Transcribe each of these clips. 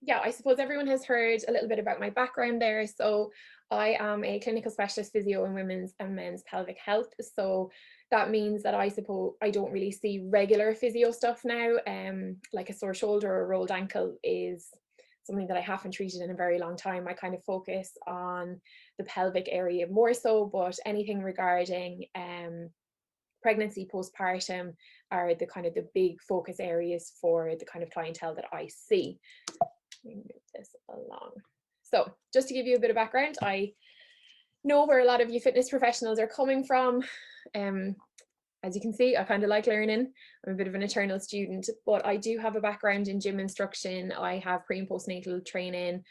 yeah, I suppose everyone has heard a little bit about my background there. So I am a clinical specialist physio in women's and men's pelvic health. So that means that I suppose I don't really see regular physio stuff now. Like a sore shoulder or a rolled ankle is something that I haven't treated in a very long time. I kind of focus on the pelvic area more so, but anything regarding pregnancy, postpartum are the kind of the big focus areas for the kind of clientele that I see. Let me move this along. So just to give you a bit of background, I know where a lot of you fitness professionals are coming from. As you can see, I kind of like learning. I'm a bit of an eternal student, but I do have a background in gym instruction. I have pre and postnatal training.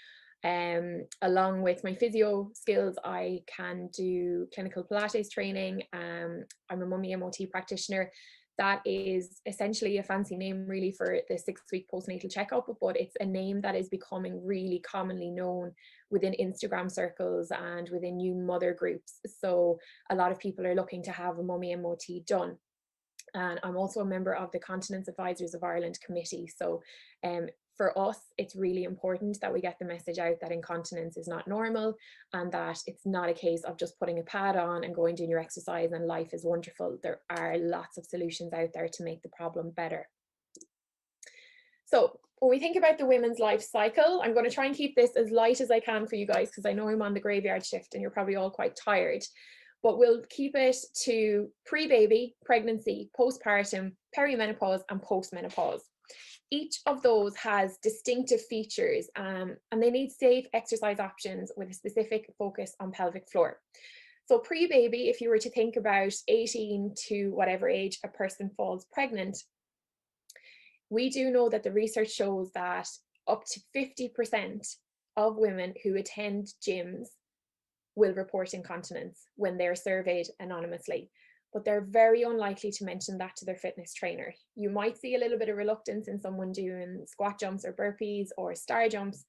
Along with my physio skills, I can do clinical Pilates training. I'm a mummy MOT practitioner. That is essentially a fancy name really for the 6-week postnatal checkup, but it's a name that is becoming really commonly known within Instagram circles and within new mother groups. So a lot of people are looking to have a mummy MOT done. And I'm also a member of the Continence Advisors of Ireland committee. So for us, it's really important that we get the message out that incontinence is not normal and that it's not a case of just putting a pad on and going doing your exercise and life is wonderful. There are lots of solutions out there to make the problem better. So when we think about the women's life cycle, I'm going to try and keep this as light as I can for you guys because I know I'm on the graveyard shift and you're probably all quite tired. But we'll keep it to pre-baby, pregnancy, postpartum, perimenopause, and postmenopause. Each of those has distinctive features and they need safe exercise options with a specific focus on pelvic floor. So pre-baby, if you were to think about 18 to whatever age a person falls pregnant, we do know that the research shows that up to 50% of women who attend gyms will report incontinence when they're surveyed anonymously, but they're very unlikely to mention that to their fitness trainer. You might see a little bit of reluctance in someone doing squat jumps or burpees or star jumps,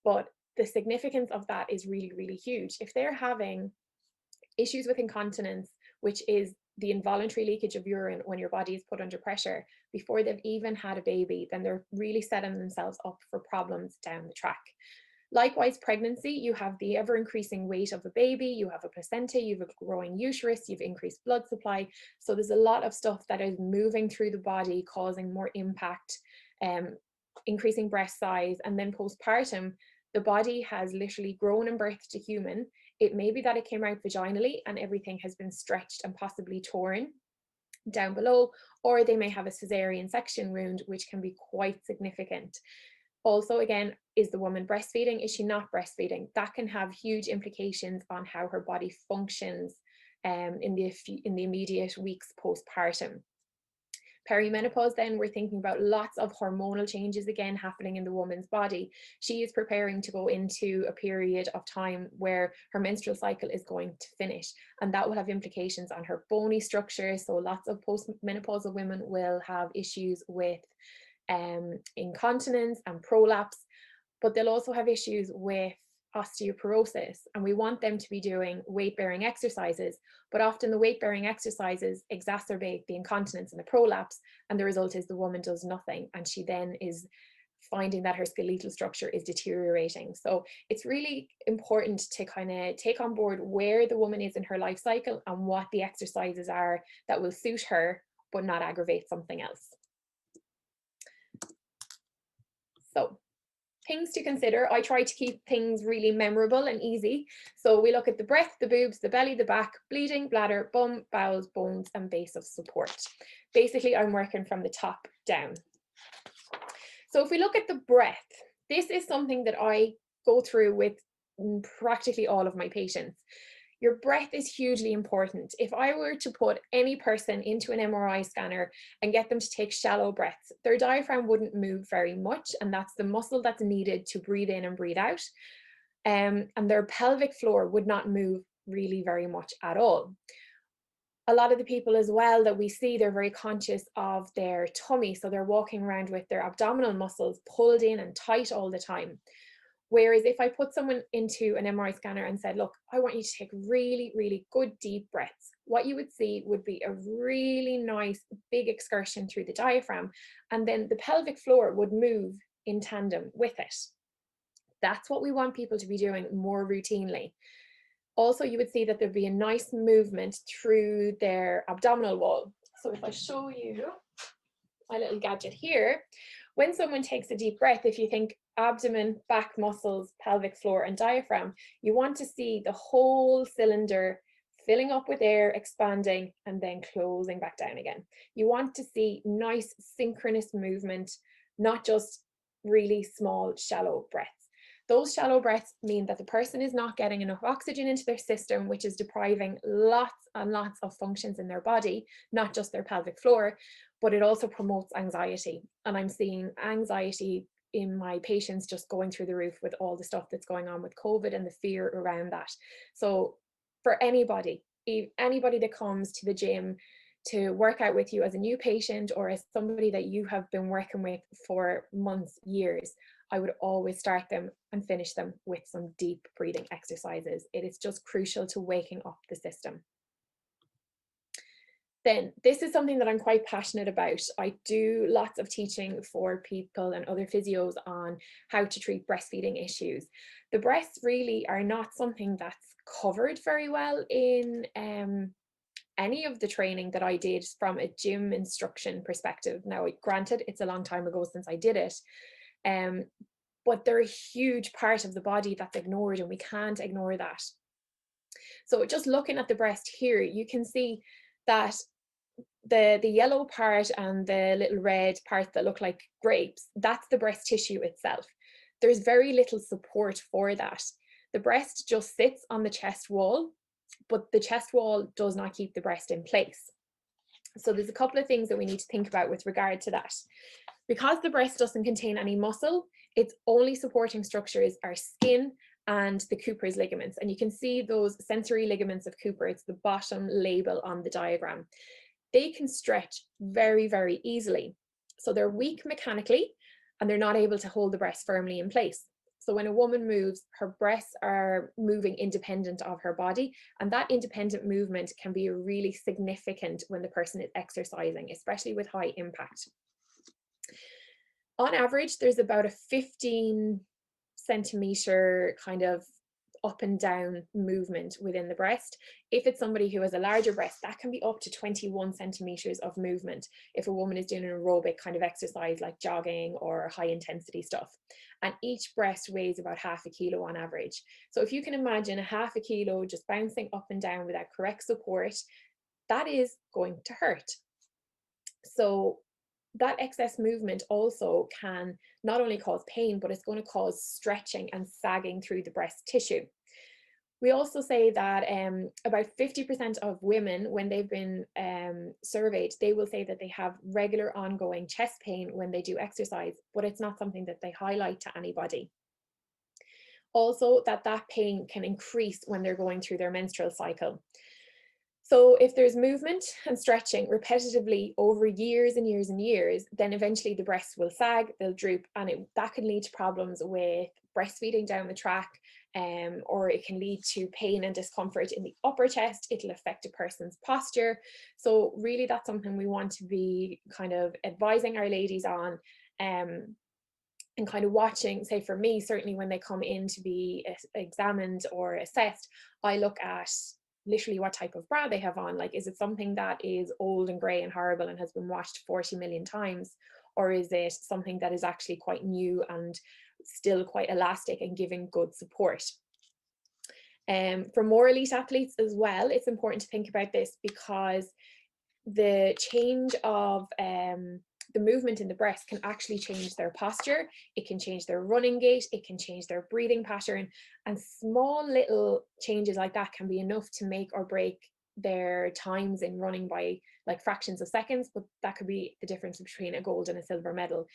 but the significance of that is really, really huge. If they're having issues with incontinence, which is the involuntary leakage of urine when your body is put under pressure before they've even had a baby, then they're really setting themselves up for problems down the track. Likewise, pregnancy, you have the ever-increasing weight of a baby, you have a placenta, you have a growing uterus, you've increased blood supply. So there's a lot of stuff that is moving through the body, causing more impact, increasing breast size. And then postpartum, the body has literally grown and birthed a human. It may be that it came out vaginally and everything has been stretched and possibly torn down below, or they may have a cesarean section wound, which can be quite significant. Also, again, is the woman breastfeeding? Is she not breastfeeding? That can have huge implications on how her body functions in the immediate weeks postpartum. Perimenopause, then we're thinking about lots of hormonal changes again happening in the woman's body. She is preparing to go into a period of time where her menstrual cycle is going to finish, and that will have implications on her bony structure. So lots of postmenopausal women will have issues with incontinence and prolapse, but they'll also have issues with osteoporosis, and we want them to be doing weight-bearing exercises, but often the weight-bearing exercises exacerbate the incontinence and the prolapse, and the result is the woman does nothing, and she then is finding that her skeletal structure is deteriorating. So it's really important to kind of take on board where the woman is in her life cycle and what the exercises are that will suit her but not aggravate something else. So things to consider. I try to keep things really memorable and easy. So we look at the breast, the boobs, the belly, the back, bleeding, bladder, bum, bowels, bones, and base of support. Basically, I'm working from the top down. So if we look at the breath, this is something that I go through with practically all of my patients. Your breath is hugely important. If I were to put any person into an MRI scanner and get them to take shallow breaths, their diaphragm wouldn't move very much, and that's the muscle that's needed to breathe in and breathe out. And their pelvic floor would not move really very much at all. A lot of the people as well that we see, they're very conscious of their tummy, so they're walking around with their abdominal muscles pulled in and tight all the time. Whereas if I put someone into an MRI scanner and said, look, I want you to take really, really good deep breaths, what you would see would be a really nice big excursion through the diaphragm, and then the pelvic floor would move in tandem with it. That's what we want people to be doing more routinely. Also, you would see that there'd be a nice movement through their abdominal wall. So if I show you my little gadget here, when someone takes a deep breath, if you think abdomen, back muscles, pelvic floor, and diaphragm, you want to see the whole cylinder filling up with air, expanding, and then closing back down again. You want to see nice synchronous movement, not just really small, shallow breaths. Those shallow breaths mean that the person is not getting enough oxygen into their system, which is depriving lots and lots of functions in their body, not just their pelvic floor, but it also promotes anxiety. And I'm seeing anxiety in my patients just going through the roof with all the stuff that's going on with COVID and the fear around that. So for anybody that comes to the gym to work out with you as a new patient or as somebody that you have been working with for months, years, I would always start them and finish them with some deep breathing exercises. It is just crucial to waking up the system. Then this is something that I'm quite passionate about. I do lots of teaching for people and other physios on how to treat breastfeeding issues. The breasts really are not something that's covered very well in any of the training that I did from a gym instruction perspective. Now, granted, it's a long time ago since I did it, but they're a huge part of the body that's ignored, and we can't ignore that. So just looking at the breast here, you can see that the yellow part and the little red parts that look like grapes, that's the breast tissue itself. There's very little support for that. The breast just sits on the chest wall, but the chest wall does not keep the breast in place. So there's a couple of things that we need to think about with regard to that. Because the breast doesn't contain any muscle, its only supporting structures are skin and the Cooper's ligaments. And you can see those sensory ligaments of Cooper. It's the bottom label on the diagram. They can stretch very, very easily. So they're weak mechanically and they're not able to hold the breast firmly in place. So when a woman moves, her breasts are moving independent of her body, and that independent movement can be really significant when the person is exercising, especially with high impact. On average, there's about a 15 centimeter kind of up and down movement within the breast. If it's somebody who has a larger breast, that can be up to 21 centimeters of movement if a woman is doing an aerobic kind of exercise like jogging or high intensity stuff. And each breast weighs about half a kilo on average. So if you can imagine a half a kilo just bouncing up and down without correct support, that is going to hurt. So that excess movement also can not only cause pain, but it's going to cause stretching and sagging through the breast tissue. We also say that about 50% of women, when they've been surveyed, they will say that they have regular ongoing chest pain when they do exercise, but it's not something that they highlight to anybody. Also, that pain can increase when they're going through their menstrual cycle. So if there's movement and stretching repetitively over years and years and years, then eventually the breasts will sag, they'll droop, and that can lead to problems with breastfeeding down the track, or it can lead to pain and discomfort in the upper chest. It'll affect a person's posture. So really that's something we want to be kind of advising our ladies on, and kind of watching. Say for me, certainly when they come in to be examined or assessed, I look at literally what type of bra they have on. Like, is it something that is old and grey and horrible and has been washed 40 million times? Or is it something that is actually quite new and still quite elastic and giving good support? For more elite athletes as well, it's important to think about this, because the change of the movement in the breast can actually change their posture. It can change their running gait, it can change their breathing pattern, and small little changes like that can be enough to make or break their times in running by like fractions of seconds, but that could be the difference between a gold and a silver medal.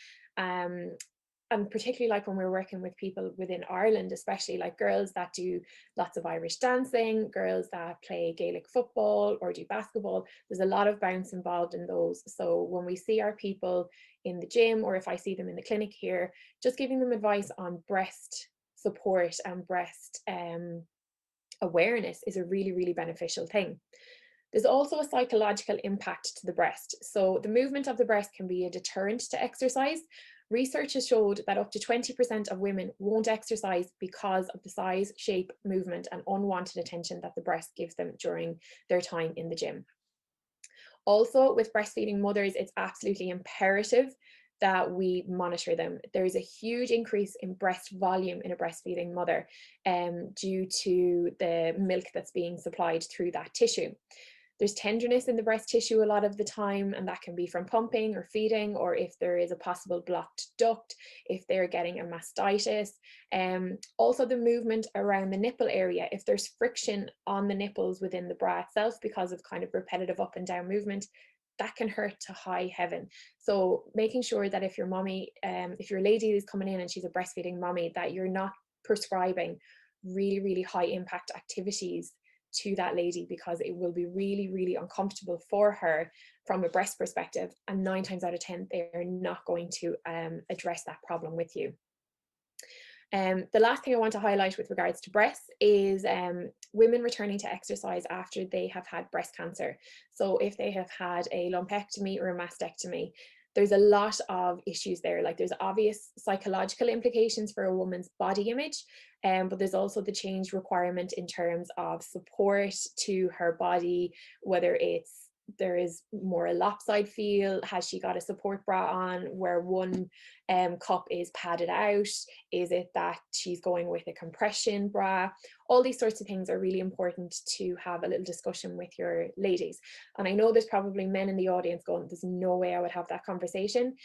And particularly like when we're working with people within Ireland, especially like girls that do lots of Irish dancing, girls that play Gaelic football or do basketball, there's a lot of bounce involved in those. So when we see our people in the gym, or if I see them in the clinic here, just giving them advice on breast support and breast awareness is a really, really beneficial thing. There's also a psychological impact to the breast. So the movement of the breast can be a deterrent to exercise. Research has showed that up to 20% of women won't exercise because of the size, shape, movement, and unwanted attention that the breast gives them during their time in the gym. Also, with breastfeeding mothers, it's absolutely imperative that we monitor them. There is a huge increase in breast volume in a breastfeeding mother due to the milk that's being supplied through that tissue. There's tenderness in the breast tissue a lot of the time, and that can be from pumping or feeding, or if there is a possible blocked duct, if they're getting a mastitis. Also the movement around the nipple area, if there's friction on the nipples within the bra itself because of kind of repetitive up and down movement, that can hurt to high heaven. So making sure that if your mommy, if your lady is coming in and she's a breastfeeding mommy, that you're not prescribing really, really high impact activities to that lady, because it will be really, really uncomfortable for her from a breast perspective, and 9 times out of 10 they're not going to address that problem with you. The last thing I want to highlight with regards to breasts is women returning to exercise after they have had breast cancer. So if they have had a lumpectomy or a mastectomy, there's a lot of issues there. Like, there's obvious psychological implications for a woman's body image, but there's also the change requirement in terms of support to her body, whether it's there is more a lopside feel, has she got a support bra on where one cup is padded out, is it that she's going with a compression bra? All these sorts of things are really important to have a little discussion with your ladies. And I know there's probably men in the audience going, there's no way I would have that conversation.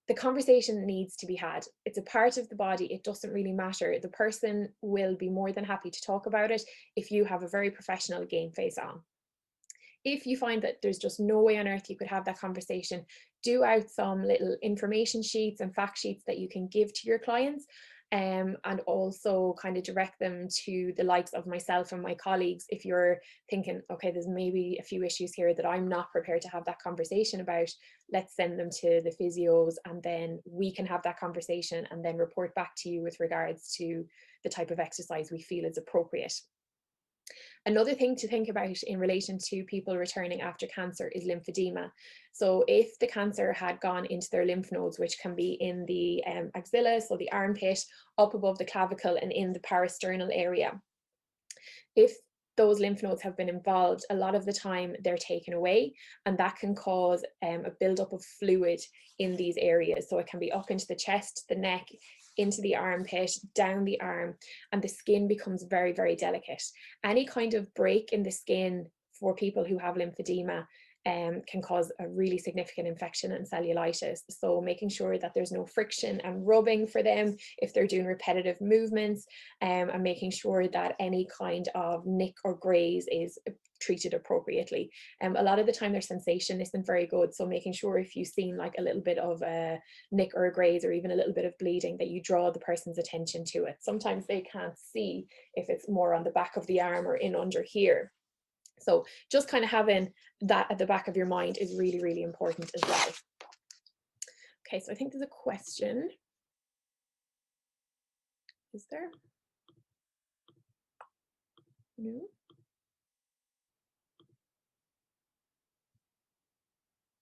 The conversation needs to be had. It's a part of the body. It doesn't really matter. The person will be more than happy to talk about it if you have a very professional game face on. If you find that there's just no way on earth you could have that conversation, do out some little information sheets and fact sheets that you can give to your clients, and also kind of direct them to the likes of myself and my colleagues. If you're thinking, okay, there's maybe a few issues here that I'm not prepared to have that conversation about, let's send them to the physios, and then we can have that conversation and then report back to you with regards to the type of exercise we feel is appropriate. Another thing to think about in relation to people returning after cancer is lymphedema. So if the cancer had gone into their lymph nodes, which can be in the axilla, so the armpit, up above the clavicle, and in the parasternal area, if those lymph nodes have been involved, a lot of the time they're taken away, and that can cause a buildup of fluid in these areas. So it can be up into the chest, the neck, into the armpit, down the arm, and the skin becomes very, very delicate. Any kind of break in the skin for people who have lymphedema can cause a really significant infection and cellulitis. So making sure that there's no friction and rubbing for them if they're doing repetitive movements, and making sure that any kind of nick or graze is treated appropriately. A lot of the time their sensation isn't very good, so making sure if you've seen like a little bit of a nick or a graze, or even a little bit of bleeding, that you draw the person's attention to it. Sometimes they can't see if it's more on the back of the arm or in under here. So just kind of having that at the back of your mind is really, really important as well. Okay, so I think there's a question. Is there? No?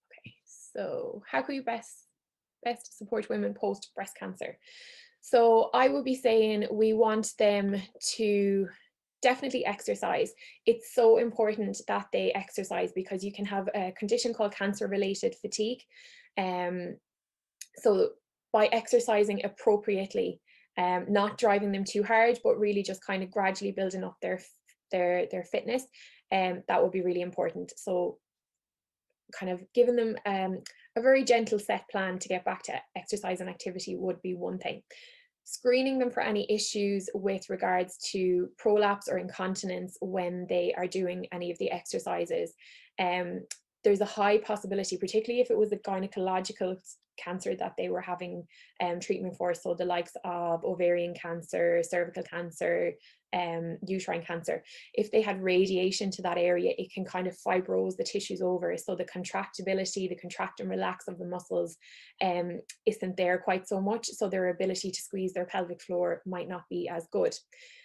Okay, so how can we best support women post breast cancer? So I would be saying we want them to definitely exercise. It's so important that they exercise, because you can have a condition called cancer-related fatigue. So by exercising appropriately, not driving them too hard, but really just kind of gradually building up their fitness, that would be really important. So kind of giving them a very gentle set plan to get back to exercise and activity would be one thing. Screening them for any issues with regards to prolapse or incontinence when they are doing any of the exercises. There's a high possibility, particularly if it was a gynecological cancer that they were having treatment for, so the likes of ovarian cancer, cervical cancer, uterine cancer. If they had radiation to that area, it can kind of fibrose the tissues over, so the contractibility, the contract and relax of the muscles isn't there quite so much, so their ability to squeeze their pelvic floor might not be as good.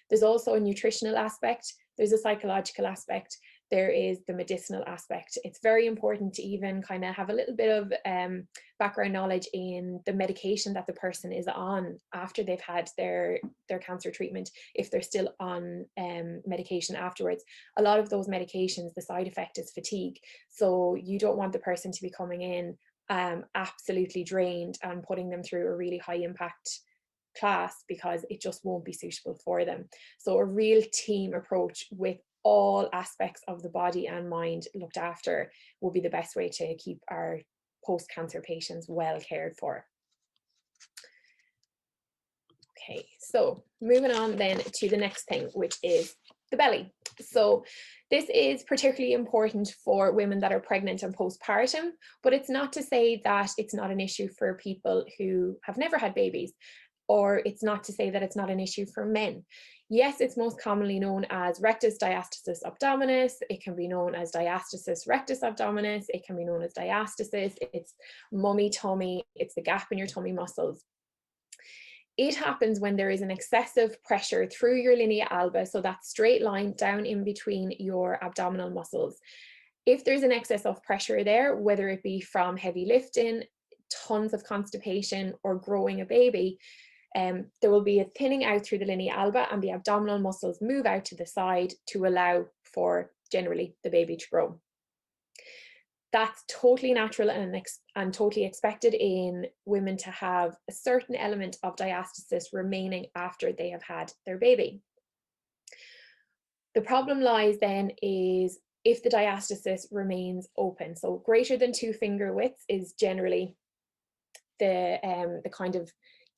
There's also a nutritional aspect, there's a psychological aspect. there is the medicinal aspect. It's very important to even kind of have a little bit of background knowledge in the medication that the person is on after they've had their cancer treatment, if they're still on medication afterwards. A lot of those medications, the side effect is fatigue. So you don't want the person to be coming in absolutely drained and putting them through a really high impact class, because it just won't be suitable for them. So a real team approach with all aspects of the body and mind looked after will be the best way to keep our post-cancer patients well cared for. Okay, so moving on then to the next thing, which is the belly. So this is particularly important for women that are pregnant and postpartum, but it's not to say that it's not an issue for people who have never had babies, or it's not to say that it's not an issue for men. Yes, it's most commonly known as rectus diastasis abdominis. It can be known as diastasis rectus abdominis. It can be known as diastasis. It's mummy tummy. It's the gap in your tummy muscles. It happens when there is an excessive pressure through your linea alba, so that straight line down in between your abdominal muscles. If there's an excess of pressure there, whether it be from heavy lifting, tons of constipation, or growing a baby, there will be a thinning out through the linea alba, and the abdominal muscles move out to the side to allow for generally the baby to grow. That's totally natural and totally expected in women to have a certain element of diastasis remaining after they have had their baby. The problem lies then is if the diastasis remains open. So greater than 2 finger widths is generally the kind of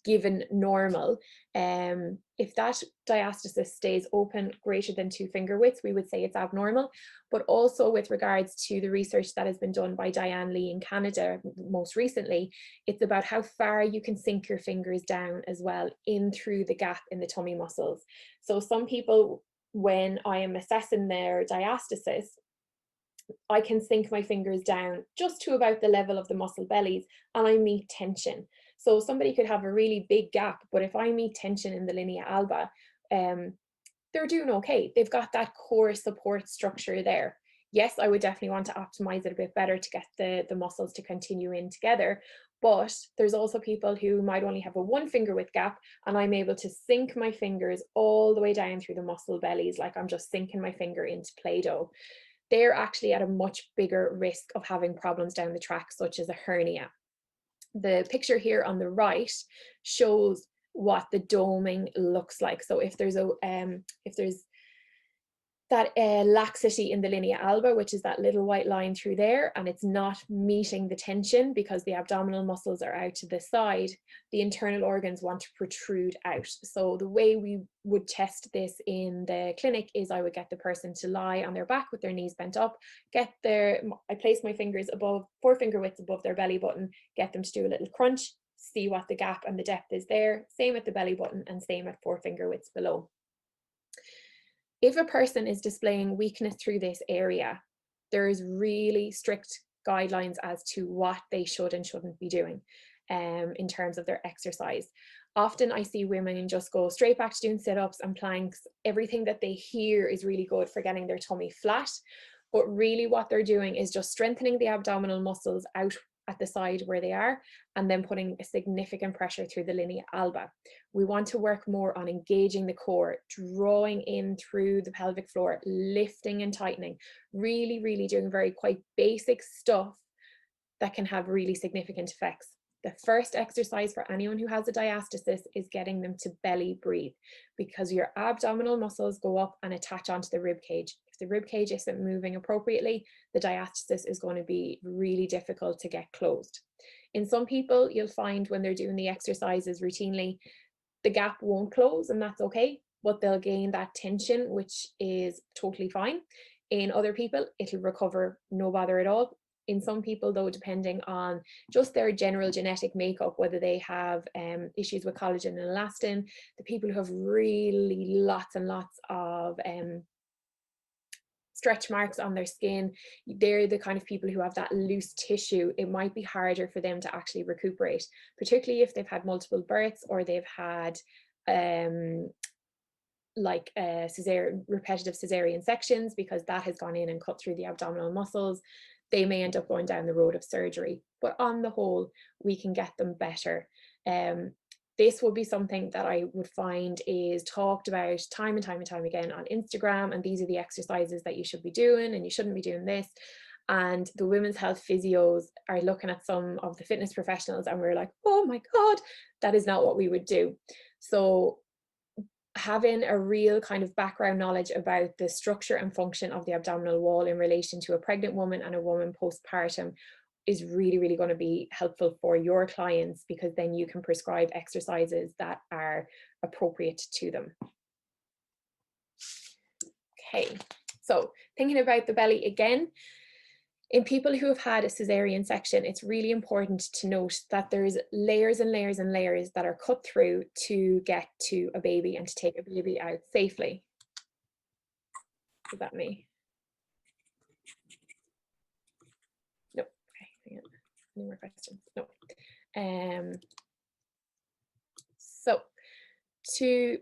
given normal. If that diastasis stays open greater than 2 finger widths, we would say it's abnormal. But also with regards to the research that has been done by Diane Lee in Canada most recently, it's about how far you can sink your fingers down as well in through the gap in the tummy muscles. So some people, when I am assessing their diastasis, I can sink my fingers down just to about the level of the muscle bellies, and I meet tension. So somebody could have a really big gap, but if I meet tension in the linea alba, they're doing okay. They've got that core support structure there. Yes, I would definitely want to optimize it a bit better to get the muscles to continue in together. But there's also people who might only have a 1 finger width gap, and I'm able to sink my fingers all the way down through the muscle bellies, like I'm just sinking my finger into Play-Doh. They're actually at a much bigger risk of having problems down the track, such as a hernia. The picture here on the right shows what the doming looks like. So if there's that laxity in the linea alba, which is that little white line through there, and it's not meeting the tension because the abdominal muscles are out to the side, the internal organs want to protrude out. So the way we would test this in the clinic is I would get the person to lie on their back with their knees bent up, I place my fingers above, 4 finger widths above their belly button, get them to do a little crunch, see what the gap and the depth is there, same at the belly button and same at 4 finger widths below. If a person is displaying weakness through this area, there's really strict guidelines as to what they should and shouldn't be doing in terms of their exercise. Often I see women just go straight back to doing sit-ups and planks. Everything that they hear is really good for getting their tummy flat, but really what they're doing is just strengthening the abdominal muscles out at the side where they are, and then putting a significant pressure through the linea alba. We want to work more on engaging the core, drawing in through the pelvic floor, lifting and tightening, really, really doing very quite basic stuff that can have really significant effects. The first exercise for anyone who has a diastasis is getting them to belly breathe, because your abdominal muscles go up and attach onto the rib cage. If the rib cage isn't moving appropriately, the diastasis is going to be really difficult to get closed. In some people, you'll find when they're doing the exercises routinely, the gap won't close, and that's okay, but they'll gain that tension, which is totally fine. In other people, it'll recover, no bother at all. In some people though, depending on just their general genetic makeup, whether they have issues with collagen and elastin, the people who have really lots and lots of stretch marks on their skin, they're the kind of people who have that loose tissue. It might be harder for them to actually recuperate, particularly if they've had multiple births or they've had like repetitive cesarean sections, because that has gone in and cut through the abdominal muscles, they may end up going down the road of surgery. But on the whole, we can get them better. This would be something that I would find is talked about time and time and time again on Instagram, and these are the exercises that you should be doing, and you shouldn't be doing this. And the women's health physios are looking at some of the fitness professionals and we're like, oh my God, that is not what we would do. So having a real kind of background knowledge about the structure and function of the abdominal wall in relation to a pregnant woman and a woman postpartum is really, really going to be helpful for your clients, because then you can prescribe exercises that are appropriate to them. Okay, so thinking about the belly again, in people who have had a cesarean section, it's really important to note that there's layers and layers and layers that are cut through to get to a baby and to take a baby out safely. Is that me? No. Okay, hang on. Any more questions? No. So to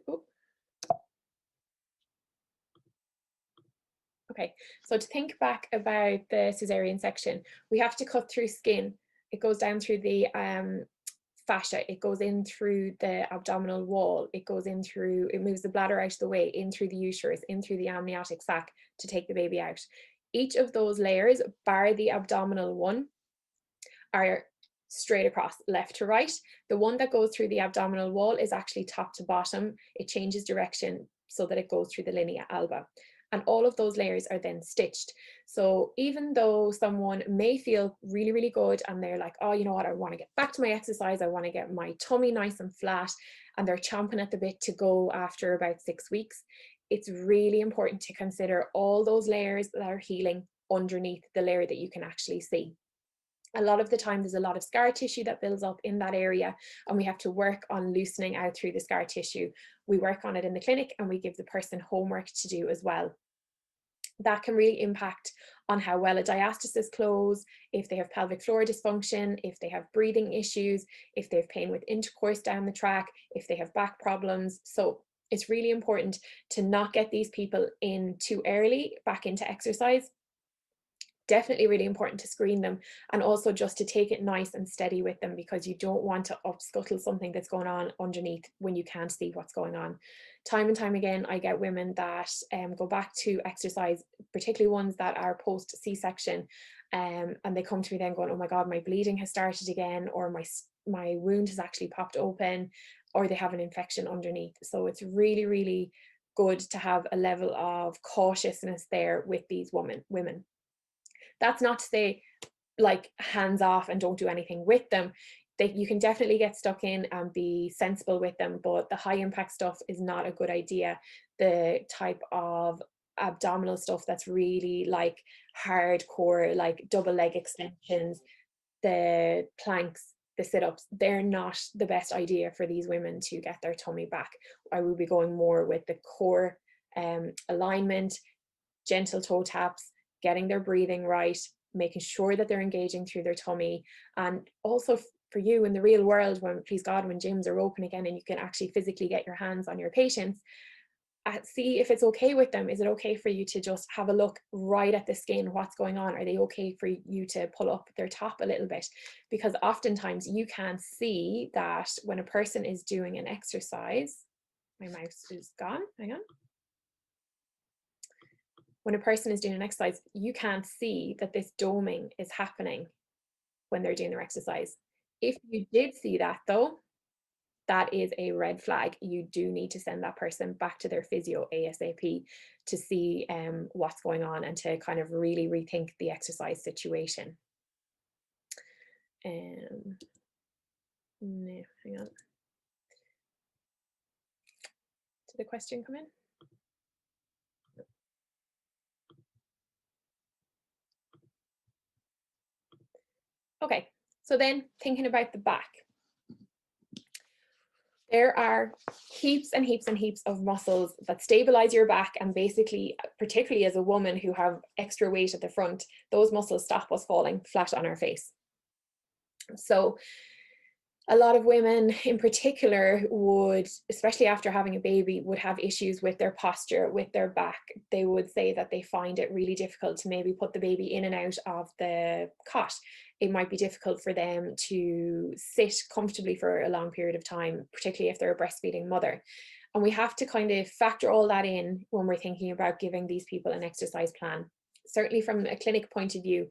okay, so to think back about the cesarean section, we have to cut through skin. It goes down through the fascia, it goes in through the abdominal wall, it goes in through, it moves the bladder out of the way, in through the uterus, in through the amniotic sac to take the baby out. Each of those layers, bar the abdominal one, are straight across, left to right. The one that goes through the abdominal wall is actually top to bottom. It changes direction so that it goes through the linea alba. And all of those layers are then stitched. So even though someone may feel really, really good and they're like, oh, you know what, I want to get back to my exercise, I want to get my tummy nice and flat, and they're chomping at the bit to go after about 6 weeks, it's really important to consider all those layers that are healing underneath the layer that you can actually see. A lot of the time there's a lot of scar tissue that builds up in that area, and we have to work on loosening out through the scar tissue. We work on it in the clinic and we give the person homework to do as well. That can really impact on how well a diastasis close, if they have pelvic floor dysfunction, if they have breathing issues, if they have pain with intercourse down the track, if they have back problems. So it's really important to not get these people in too early back into exercise. Definitely really important to screen them, and also just to take it nice and steady with them, because you don't want to upscuttle something that's going on underneath when you can't see what's going on. Time and time again, I get women that go back to exercise, particularly ones that are post C-section, and they come to me then going, oh my God, my bleeding has started again, or my wound has actually popped open, or they have an infection underneath. So it's really, really good to have a level of cautiousness there with these women. That's not to say like hands off and don't do anything with them. You can definitely get stuck in and be sensible with them, but the high impact stuff is not a good idea. The type of abdominal stuff that's really like hardcore, like double leg extensions, the planks, the sit-ups, they're not the best idea for these women to get their tummy back. I will be going more with the core alignment, gentle toe taps, getting their breathing right, making sure that they're engaging through their tummy. And also for you in the real world, when, please God, when gyms are open again and you can actually physically get your hands on your patients, see if it's okay with them. Is it okay for you to just have a look right at the skin? What's going on? Are they okay for you to pull up their top a little bit? Because oftentimes you can see that when a person is doing an exercise, my mouse is gone, hang on. When a person is doing an exercise, you can't see that this doming is happening when they're doing their exercise. If you did see that though, that is a red flag. You do need to send that person back to their physio ASAP to see what's going on and to kind of really rethink the exercise situation. No, hang on. Did the question come in? Okay, so then thinking about the back. There are heaps and heaps and heaps of muscles that stabilize your back, and basically, particularly as a woman who have extra weight at the front, those muscles stop us falling flat on our face. So A lot of women in particular would, especially after having a baby, would have issues with their posture, with their back. They would say that they find it really difficult to maybe put the baby in and out of the cot. It might be difficult for them to sit comfortably for a long period of time, particularly if they're a breastfeeding mother. And we have to kind of factor all that in when we're thinking about giving these people an exercise plan. Certainly from a clinic point of view,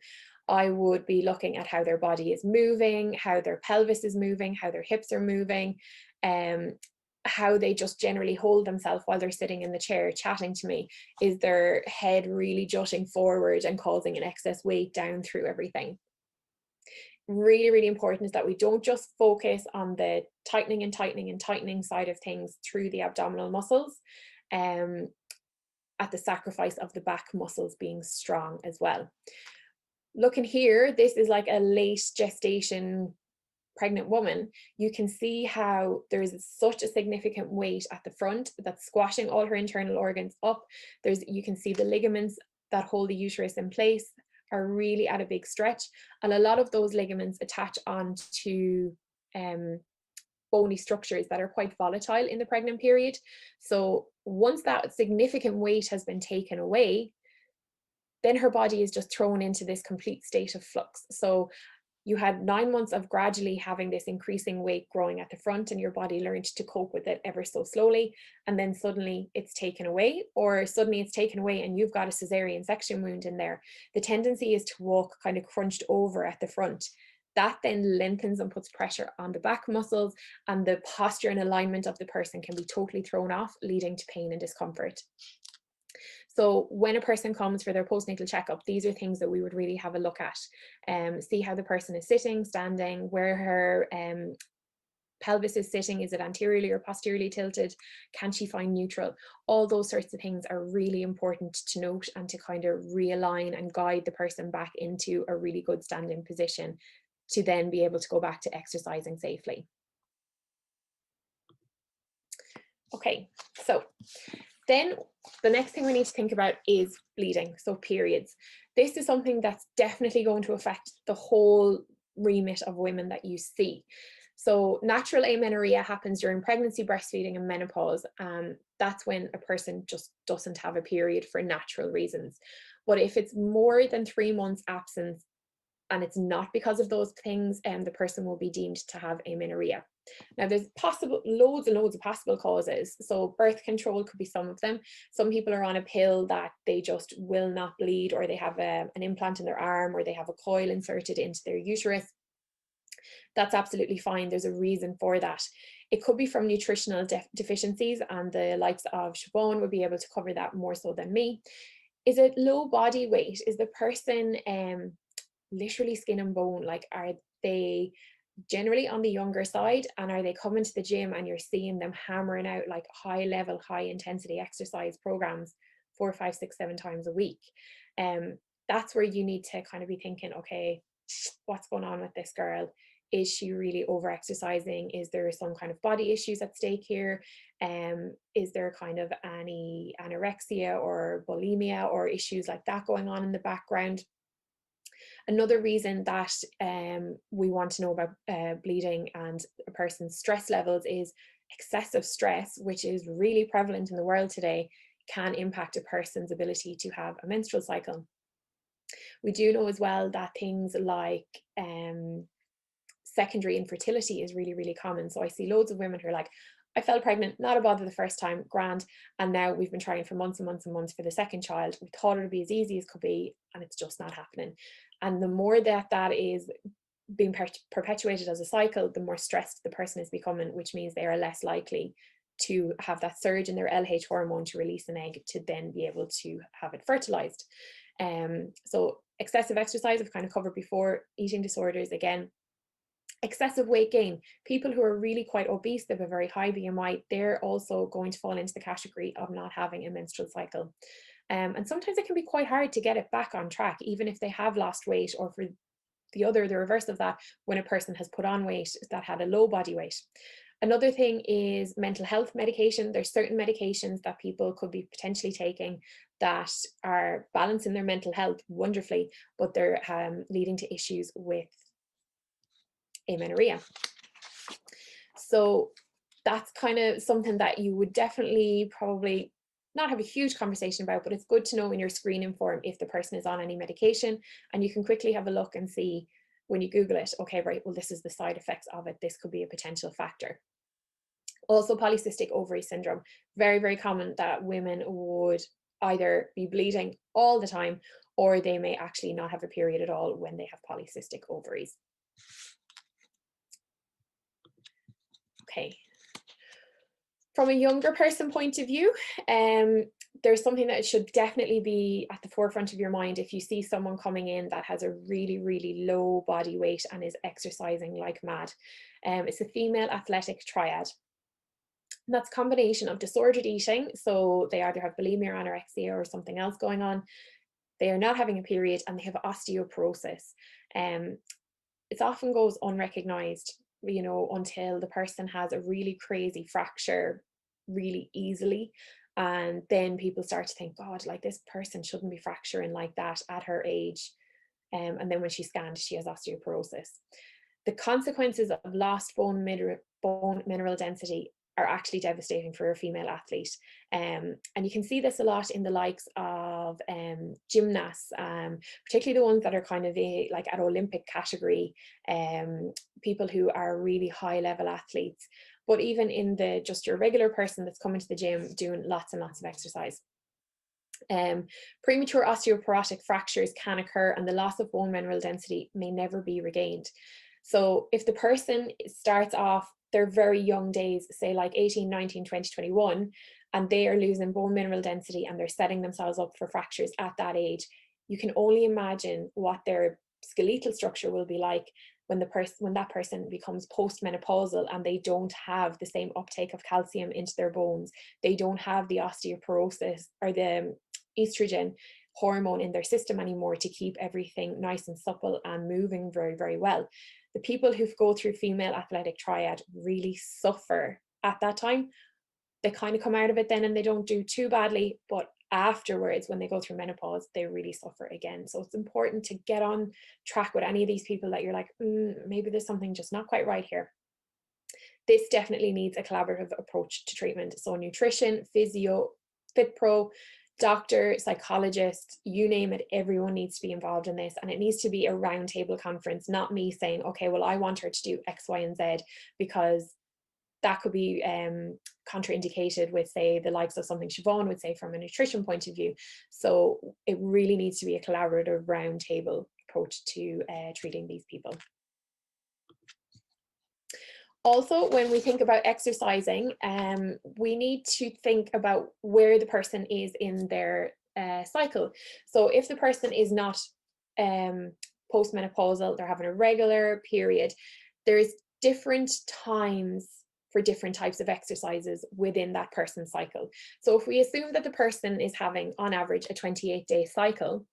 I would be looking at how their body is moving, how their pelvis is moving, how their hips are moving, how they just generally hold themselves while they're sitting in the chair chatting to me. Is their head really jutting forward and causing an excess weight down through everything? Really, really important is that we don't just focus on the tightening and tightening and tightening side of things through the abdominal muscles, at the sacrifice of the back muscles being strong as well. Looking here, this is like a late gestation pregnant woman. You can see how there's such a significant weight at the front that's squashing all her internal organs up. You can see the ligaments that hold the uterus in place are really at a big stretch, and a lot of those ligaments attach onto bony structures that are quite volatile in the pregnant period. So once that significant weight has been taken away, then her body is just thrown into this complete state of flux. So you had 9 months of gradually having this increasing weight growing at the front, and your body learned to cope with it ever so slowly, and then suddenly it's taken away, or suddenly it's taken away and you've got a cesarean section wound in there. The tendency is to walk kind of crunched over at the front. That then lengthens and puts pressure on the back muscles, and the posture and alignment of the person can be totally thrown off, leading to pain and discomfort. So when a person comes for their postnatal checkup, these are things that we would really have a look at. See how the person is sitting, standing, where her pelvis is sitting. Is it anteriorly or posteriorly tilted? Can she find neutral? All those sorts of things are really important to note, and to kind of realign and guide the person back into a really good standing position to then be able to go back to exercising safely. Okay, so then the next thing we need to think about is bleeding, so periods. This is something that's definitely going to affect the whole remit of women that you see. So natural amenorrhea happens during pregnancy, breastfeeding, and menopause. That's when a person just doesn't have a period for natural reasons. But if it's more than 3 months absence and it's not because of those things, the person will be deemed to have amenorrhea. Now there's loads and loads of possible causes. So birth control could be some of them. Some people are on a pill that they just will not bleed, or they have an implant in their arm, or they have a coil inserted into their uterus. That's absolutely fine. There's a reason for that. It could be from nutritional deficiencies, and the likes of Siobhan would be able to cover that more so than me. Is it low body weight? Is the person literally skin and bone? Like, are they generally on the younger side, and are they coming to the gym and you're seeing them hammering out like high level, high intensity exercise programs 4, 5, 6, 7 times a week? That's where you need to kind of be thinking, okay, what's going on with this girl? Is she really over exercising? Is there some kind of body issues at stake here? Is there kind of any anorexia or bulimia or issues like that going on in the background? Another reason that we want to know about bleeding and a person's stress levels is excessive stress, which is really prevalent in the world today, can impact a person's ability to have a menstrual cycle. We do know as well that things like secondary infertility is really, really common. So I see loads of women who are like, I fell pregnant, not a bother the first time, grand, and now we've been trying for months and months and months for the second child. We thought it would be as easy as could be, and it's just not happening. And the more that that is being perpetuated as a cycle, the more stressed the person is becoming, which means they are less likely to have that surge in their LH hormone to release an egg to then be able to have it fertilized. So excessive exercise I've kind of covered before. Eating disorders, again. Excessive weight gain. People who are really quite obese, they have a very high BMI, they're also going to fall into the category of not having a menstrual cycle. And sometimes it can be quite hard to get it back on track, even if they have lost weight, or for the reverse of that, when a person has put on weight that had a low body weight. Another thing is mental health medication. There's certain medications that people could be potentially taking that are balancing their mental health wonderfully, but they're leading to issues with amenorrhea. So that's kind of something that you would definitely probably not have a huge conversation about, but it's good to know in your screening form if the person is on any medication, and you can quickly have a look and see when you Google it, okay, right, well, this is the side effects of it. This could be a potential factor. Also, polycystic ovary syndrome, very, very common that women would either be bleeding all the time, or they may actually not have a period at all when they have polycystic ovaries. Okay. From a younger person point of view, there's something that should definitely be at the forefront of your mind if you see someone coming in that has a really, really low body weight and is exercising like mad. It's a female athletic triad. And that's a combination of disordered eating, so they either have bulimia or anorexia or something else going on. They are not having a period, and they have osteoporosis. It often goes unrecognized, you know, until the person has a really crazy fracture really easily. And then people start to think, God, like this person shouldn't be fracturing like that at her age. And then when she's scanned, she has osteoporosis. The consequences of lost bone mineral density are actually devastating for a female athlete. And you can see this a lot in the likes of gymnasts, particularly the ones that are kind of like at Olympic category, people who are really high level athletes, but even in the just your regular person that's coming to the gym doing lots and lots of exercise. Premature osteoporotic fractures can occur, and the loss of bone mineral density may never be regained. So if the person starts off their very young days, say like 18, 19, 20, 21, and they are losing bone mineral density and they're setting themselves up for fractures at that age, you can only imagine what their skeletal structure will be like when that person becomes postmenopausal and they don't have the same uptake of calcium into their bones. They don't have the osteoporosis or the estrogen hormone in their system anymore to keep everything nice and supple and moving very, very well. The people who go through female athletic triad really suffer at that time. They kind of come out of it then and they don't do too badly, but afterwards, when they go through menopause, they really suffer again. So it's important to get on track with any of these people that you're like, maybe there's something just not quite right here. This definitely needs a collaborative approach to treatment. So nutrition, physio, fit pro, doctor, psychologist, you name it, everyone needs to be involved in this. And it needs to be a roundtable conference, not me saying, okay, well, I want her to do X, Y, and Z, because that could be contraindicated with, say, the likes of something Siobhan would say from a nutrition point of view. So it really needs to be a collaborative roundtable approach to treating these people. Also, when we think about exercising, we need to think about where the person is in their cycle. So if the person is not postmenopausal, they're having a regular period, there's different times for different types of exercises within that person's cycle. So if we assume that the person is having, on average, a 28-day cycle,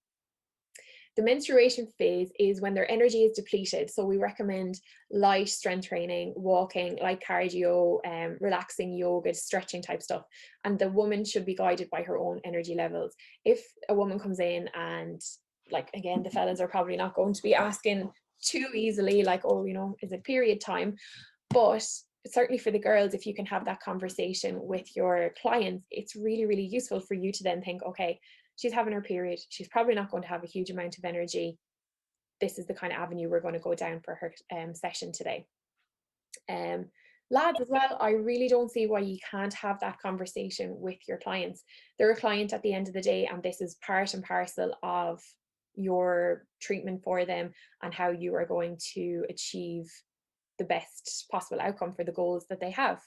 the menstruation phase is when their energy is depleted. So we recommend light strength training, walking, light cardio, relaxing yoga, stretching type stuff. And the woman should be guided by her own energy levels. If a woman comes in and, like, again, the fellas are probably not going to be asking too easily, like, oh, you know, is it period time? But certainly for the girls, if you can have that conversation with your clients, it's really, really useful for you to then think, okay, she's having her period. She's probably not going to have a huge amount of energy. This is the kind of avenue we're going to go down for her session today. Lads as well, I really don't see why you can't have that conversation with your clients. They're a client at the end of the day, and this is part and parcel of your treatment for them and how you are going to achieve the best possible outcome for the goals that they have.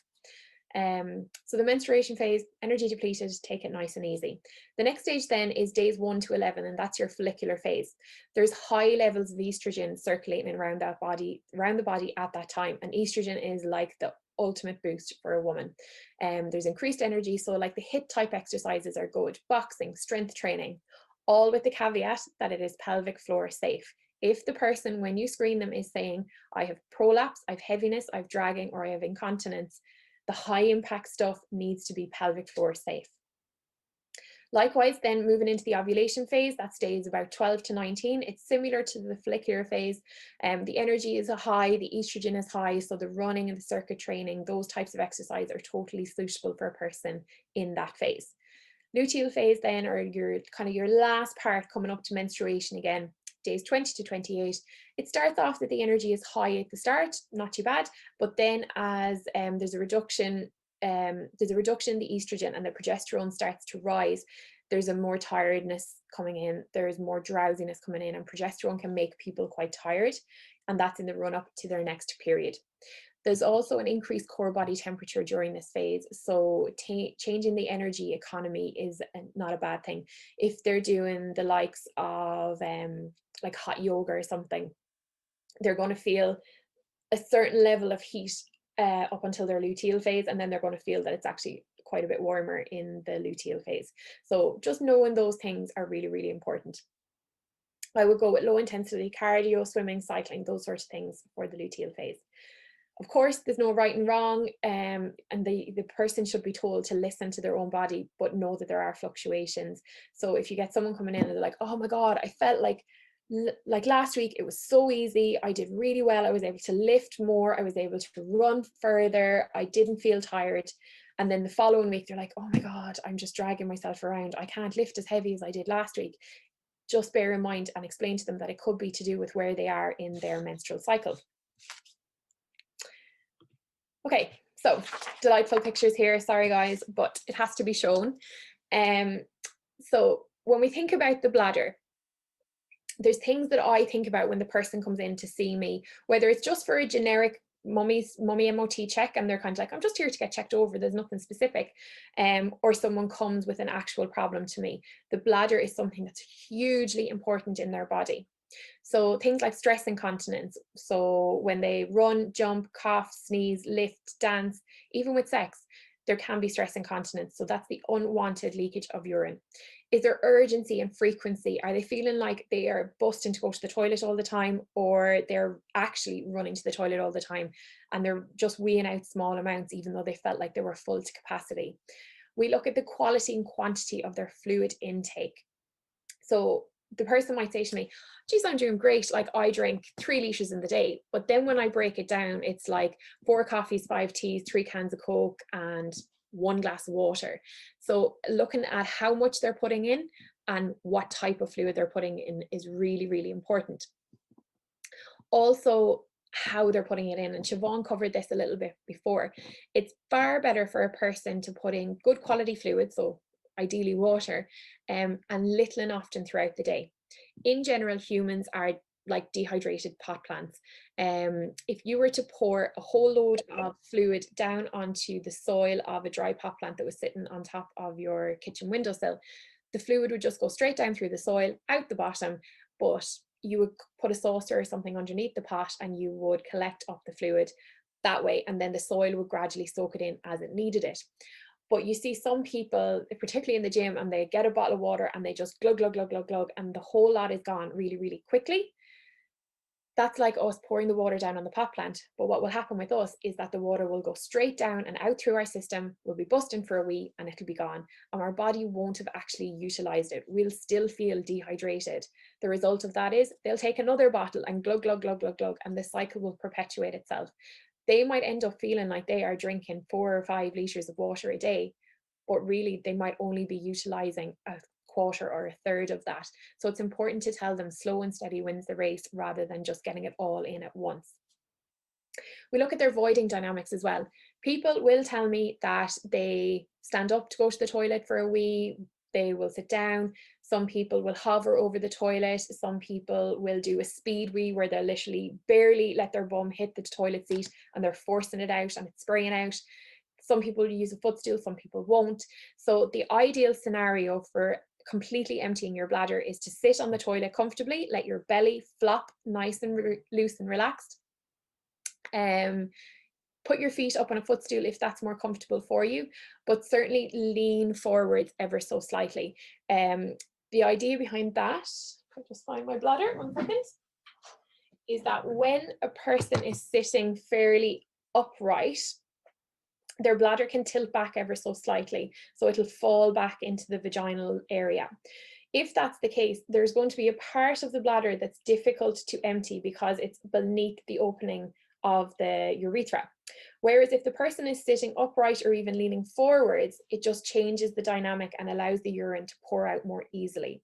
So the menstruation phase, energy depleted, take it nice and easy. The next stage then is days 1 to 11, and that's your follicular phase. There's high levels of estrogen circulating around the body at that time, and estrogen is like the ultimate boost for a woman. There's increased energy, so like the HIIT type exercises are good, boxing, strength training, all with the caveat that it is pelvic floor safe. If the person, when you screen them, is saying, I have prolapse, I have heaviness, I have dragging, or I have incontinence, the high impact stuff needs to be pelvic floor safe. Likewise, then moving into the ovulation phase, that stays about 12 to 19. It's similar to the follicular phase. The energy is high, the estrogen is high, so the running and the circuit training, those types of exercise are totally suitable for a person in that phase. Luteal phase then, or your kind of your last part coming up to menstruation again, days 20 to 28. It starts off that the energy is high at the start, not too bad, but then as there's a reduction in the estrogen and the progesterone starts to rise, there's a more tiredness coming in, there's more drowsiness coming in, and progesterone can make people quite tired, and that's in the run up to their next period. There's also an increased core body temperature during this phase, so changing the energy economy is not a bad thing. If they're doing the likes of like hot yoga or something, they're going to feel a certain level of heat up until their luteal phase, and then they're going to feel that it's actually quite a bit warmer in the luteal phase. So just knowing those things are really, really important. I would go with low intensity cardio, swimming, cycling, those sorts of things for the luteal phase. Of course, there's no right and wrong, and the person should be told to listen to their own body, but know that there are fluctuations. So if you get someone coming in and they're like, oh my God, I felt like last week it was so easy, I did really well, I was able to lift more, I was able to run further, I didn't feel tired. And then the following week they're like, oh my God, I'm just dragging myself around, I can't lift as heavy as I did last week. Just bear in mind and explain to them that it could be to do with where they are in their menstrual cycle. Okay, so delightful pictures here, sorry guys, but it has to be shown. So when we think about the bladder, there's things that I think about when the person comes in to see me, whether it's just for a generic mummy MOT check and they're kind of like, I'm just here to get checked over, there's nothing specific, or someone comes with an actual problem to me. The bladder is something that's hugely important in their body. So things like stress incontinence, so when they run, jump, cough, sneeze, lift, dance, even with sex, there can be stress incontinence. So that's the unwanted leakage of urine. Is there urgency and frequency? Are they feeling like they are busting to go to the toilet all the time, or they're actually running to the toilet all the time and they're just weeing out small amounts even though they felt like they were full to capacity? We look at the quality and quantity of their fluid intake. So the person might say to me, geez, I'm doing great, like I drink 3 litres in the day, but then when I break it down, it's like 4 coffees, 5 teas, 3 cans of Coke and 1 glass of water. So looking at how much they're putting in and what type of fluid they're putting in is really, really important. Also, how they're putting it in, and Siobhan covered this a little bit before. It's far better for a person to put in good quality fluid, so ideally water, and little and often throughout the day. In general, humans are like dehydrated pot plants. If you were to pour a whole load of fluid down onto the soil of a dry pot plant that was sitting on top of your kitchen windowsill, the fluid would just go straight down through the soil, out the bottom, but you would put a saucer or something underneath the pot and you would collect up the fluid that way, and then the soil would gradually soak it in as it needed it. But you see some people, particularly in the gym, and they get a bottle of water and they just glug, glug, glug, glug, glug, and the whole lot is gone really, really quickly. That's like us pouring the water down on the pot plant. But what will happen with us is that the water will go straight down and out through our system, we'll be busting for a wee and it'll be gone. And our body won't have actually utilized it. We'll still feel dehydrated. The result of that is they'll take another bottle and glug, glug, glug, glug, glug, and the cycle will perpetuate itself. They might end up feeling like they are drinking 4 or 5 litres of water a day, but really they might only be utilizing a quarter or a third of that. So it's important to tell them slow and steady wins the race rather than just getting it all in at once. We look at their voiding dynamics as well. People will tell me that they stand up to go to the toilet for a wee, they will sit down. Some people will hover over the toilet. Some people will do a speed wee where they'll literally barely let their bum hit the toilet seat and they're forcing it out and it's spraying out. Some people use a footstool, some people won't. So the ideal scenario for completely emptying your bladder is to sit on the toilet comfortably, let your belly flop nice and loose and relaxed. Put your feet up on a footstool if that's more comfortable for you, but certainly lean forwards ever so slightly. The idea behind that, I'll just find my bladder, 1 second, is that when a person is sitting fairly upright, their bladder can tilt back ever so slightly, so it'll fall back into the vaginal area. If that's the case, there's going to be a part of the bladder that's difficult to empty because it's beneath the opening of the urethra. Whereas if the person is sitting upright or even leaning forwards, it just changes the dynamic and allows the urine to pour out more easily.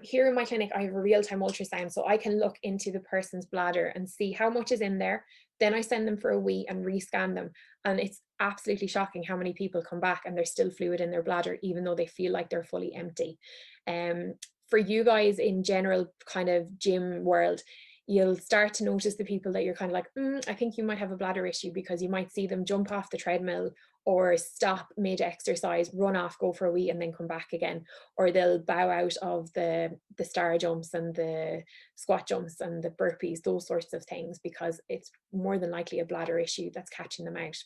Here in my clinic, I have a real-time ultrasound, so I can look into the person's bladder and see how much is in there. Then I send them for a wee and rescan them. And it's absolutely shocking how many people come back and there's still fluid in their bladder, even though they feel like they're fully empty. For you guys in general kind of gym world, you'll start to notice the people that you're kind of like, I think you might have a bladder issue, because you might see them jump off the treadmill or stop mid-exercise, run off, go for a wee and then come back again. Or they'll bow out of the star jumps and the squat jumps and the burpees, those sorts of things, because it's more than likely a bladder issue that's catching them out.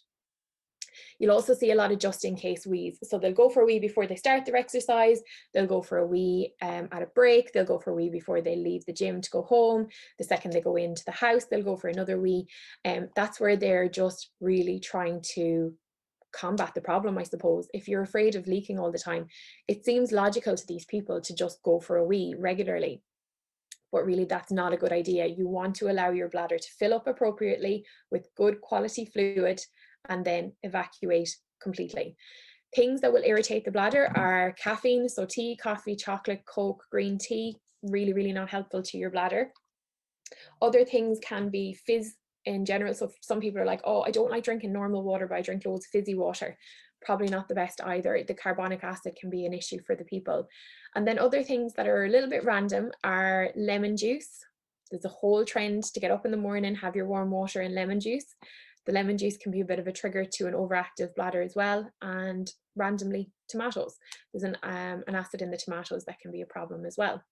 You'll also see a lot of just in case wees. So they'll go for a wee before they start their exercise, they'll go for a wee at a break, they'll go for a wee before they leave the gym to go home. The second they go into the house, they'll go for another wee. That's where they're just really trying to combat the problem, I suppose. If you're afraid of leaking all the time, it seems logical to these people to just go for a wee regularly. But really, that's not a good idea. You want to allow your bladder to fill up appropriately with good quality fluid and then evacuate completely. Things that will irritate the bladder are caffeine, so tea, coffee, chocolate, Coke, green tea, really, really not helpful to your bladder. Other things can be fizz in general. So some people are like, oh, I don't like drinking normal water, but I drink loads of fizzy water. Probably not the best either. The carbonic acid can be an issue for the people. And then other things that are a little bit random are lemon juice. There's a whole trend to get up in the morning, have your warm water and lemon juice. The lemon juice can be a bit of a trigger to an overactive bladder as well. And randomly, tomatoes. There's an acid in the tomatoes that can be a problem as well.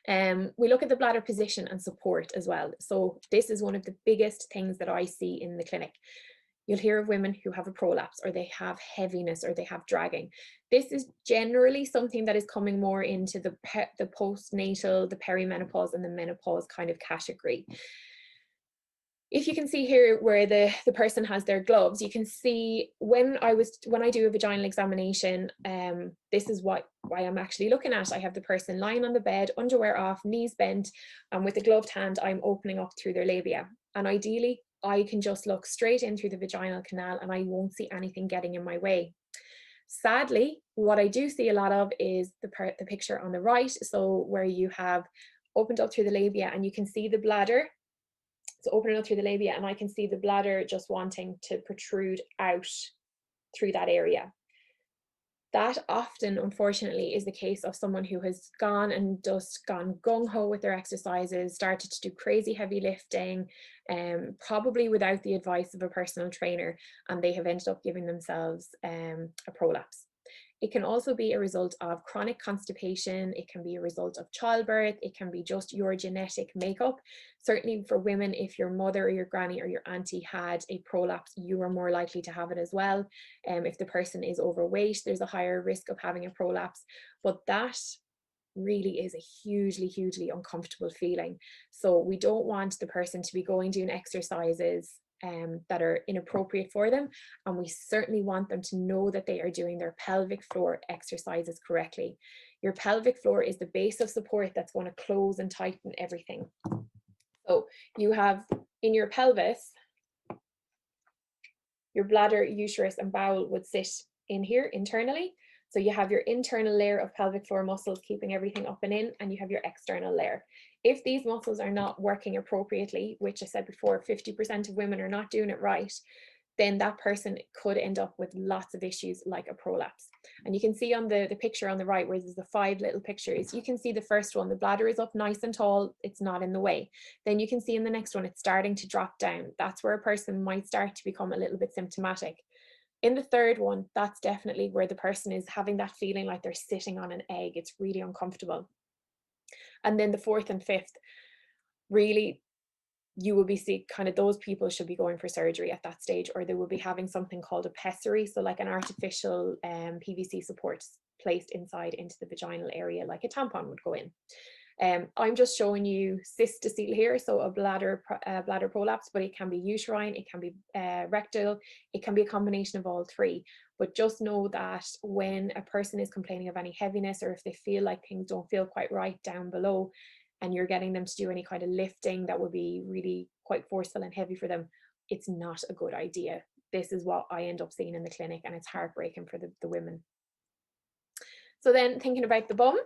We look at the bladder position and support as well. So this is one of the biggest things that I see in the clinic. You'll hear of women who have a prolapse, or they have heaviness, or they have dragging. This is generally something that is coming more into the postnatal, the perimenopause and the menopause kind of category. If you can see here where the person has their gloves, you can see when I do a vaginal examination, this is why I'm actually looking at. I have the person lying on the bed, underwear off, knees bent, and with a gloved hand, I'm opening up through their labia. And ideally, I can just look straight in through the vaginal canal and I won't see anything getting in my way. Sadly, what I do see a lot of is the picture on the right, so where you have opened up through the labia and you can see the bladder. So opening up through the labia, and I can see the bladder just wanting to protrude out through that area. That often, unfortunately, is the case of someone who has gone gung-ho with their exercises, started to do crazy heavy lifting, probably without the advice of a personal trainer, and they have ended up giving themselves a prolapse. It can also be a result of chronic constipation. It can be a result of childbirth. It can be just your genetic makeup. Certainly for women, if your mother or your granny or your auntie had a prolapse, you are more likely to have it as well. If the person is overweight, there's a higher risk of having a prolapse. But that really is a hugely, hugely uncomfortable feeling. So we don't want the person to be doing exercises that are inappropriate for them, and we certainly want them to know that they are doing their pelvic floor exercises correctly. Your pelvic floor is the base of support that's going to close and tighten everything. So you have in your pelvis, your bladder, uterus and bowel would sit in here internally. So you have your internal layer of pelvic floor muscles keeping everything up and in, and you have your external layer. If these muscles are not working appropriately, which I said before, 50% of women are not doing it right, then that person could end up with lots of issues like a prolapse. And you can see on the picture on the right, where there's the 5 little pictures, you can see the first one, the bladder is up nice and tall, it's not in the way. Then you can see in the next one, it's starting to drop down. That's where a person might start to become a little bit symptomatic. In the third one, that's definitely where the person is having that feeling like they're sitting on an egg. It's really uncomfortable. And then the 4th and 5th, really, you will be kind of those people should be going for surgery at that stage, or they will be having something called a pessary, so like an artificial PVC support placed inside into the vaginal area, like a tampon would go in. I'm just showing you cystocele here, so a bladder prolapse, but it can be uterine, it can be rectal, it can be a combination of all three. But just know that when a person is complaining of any heaviness, or if they feel like things don't feel quite right down below, and you're getting them to do any kind of lifting that would be really quite forceful and heavy for them, it's not a good idea. This is what I end up seeing in the clinic, and it's heartbreaking for the women. So then thinking about the bum,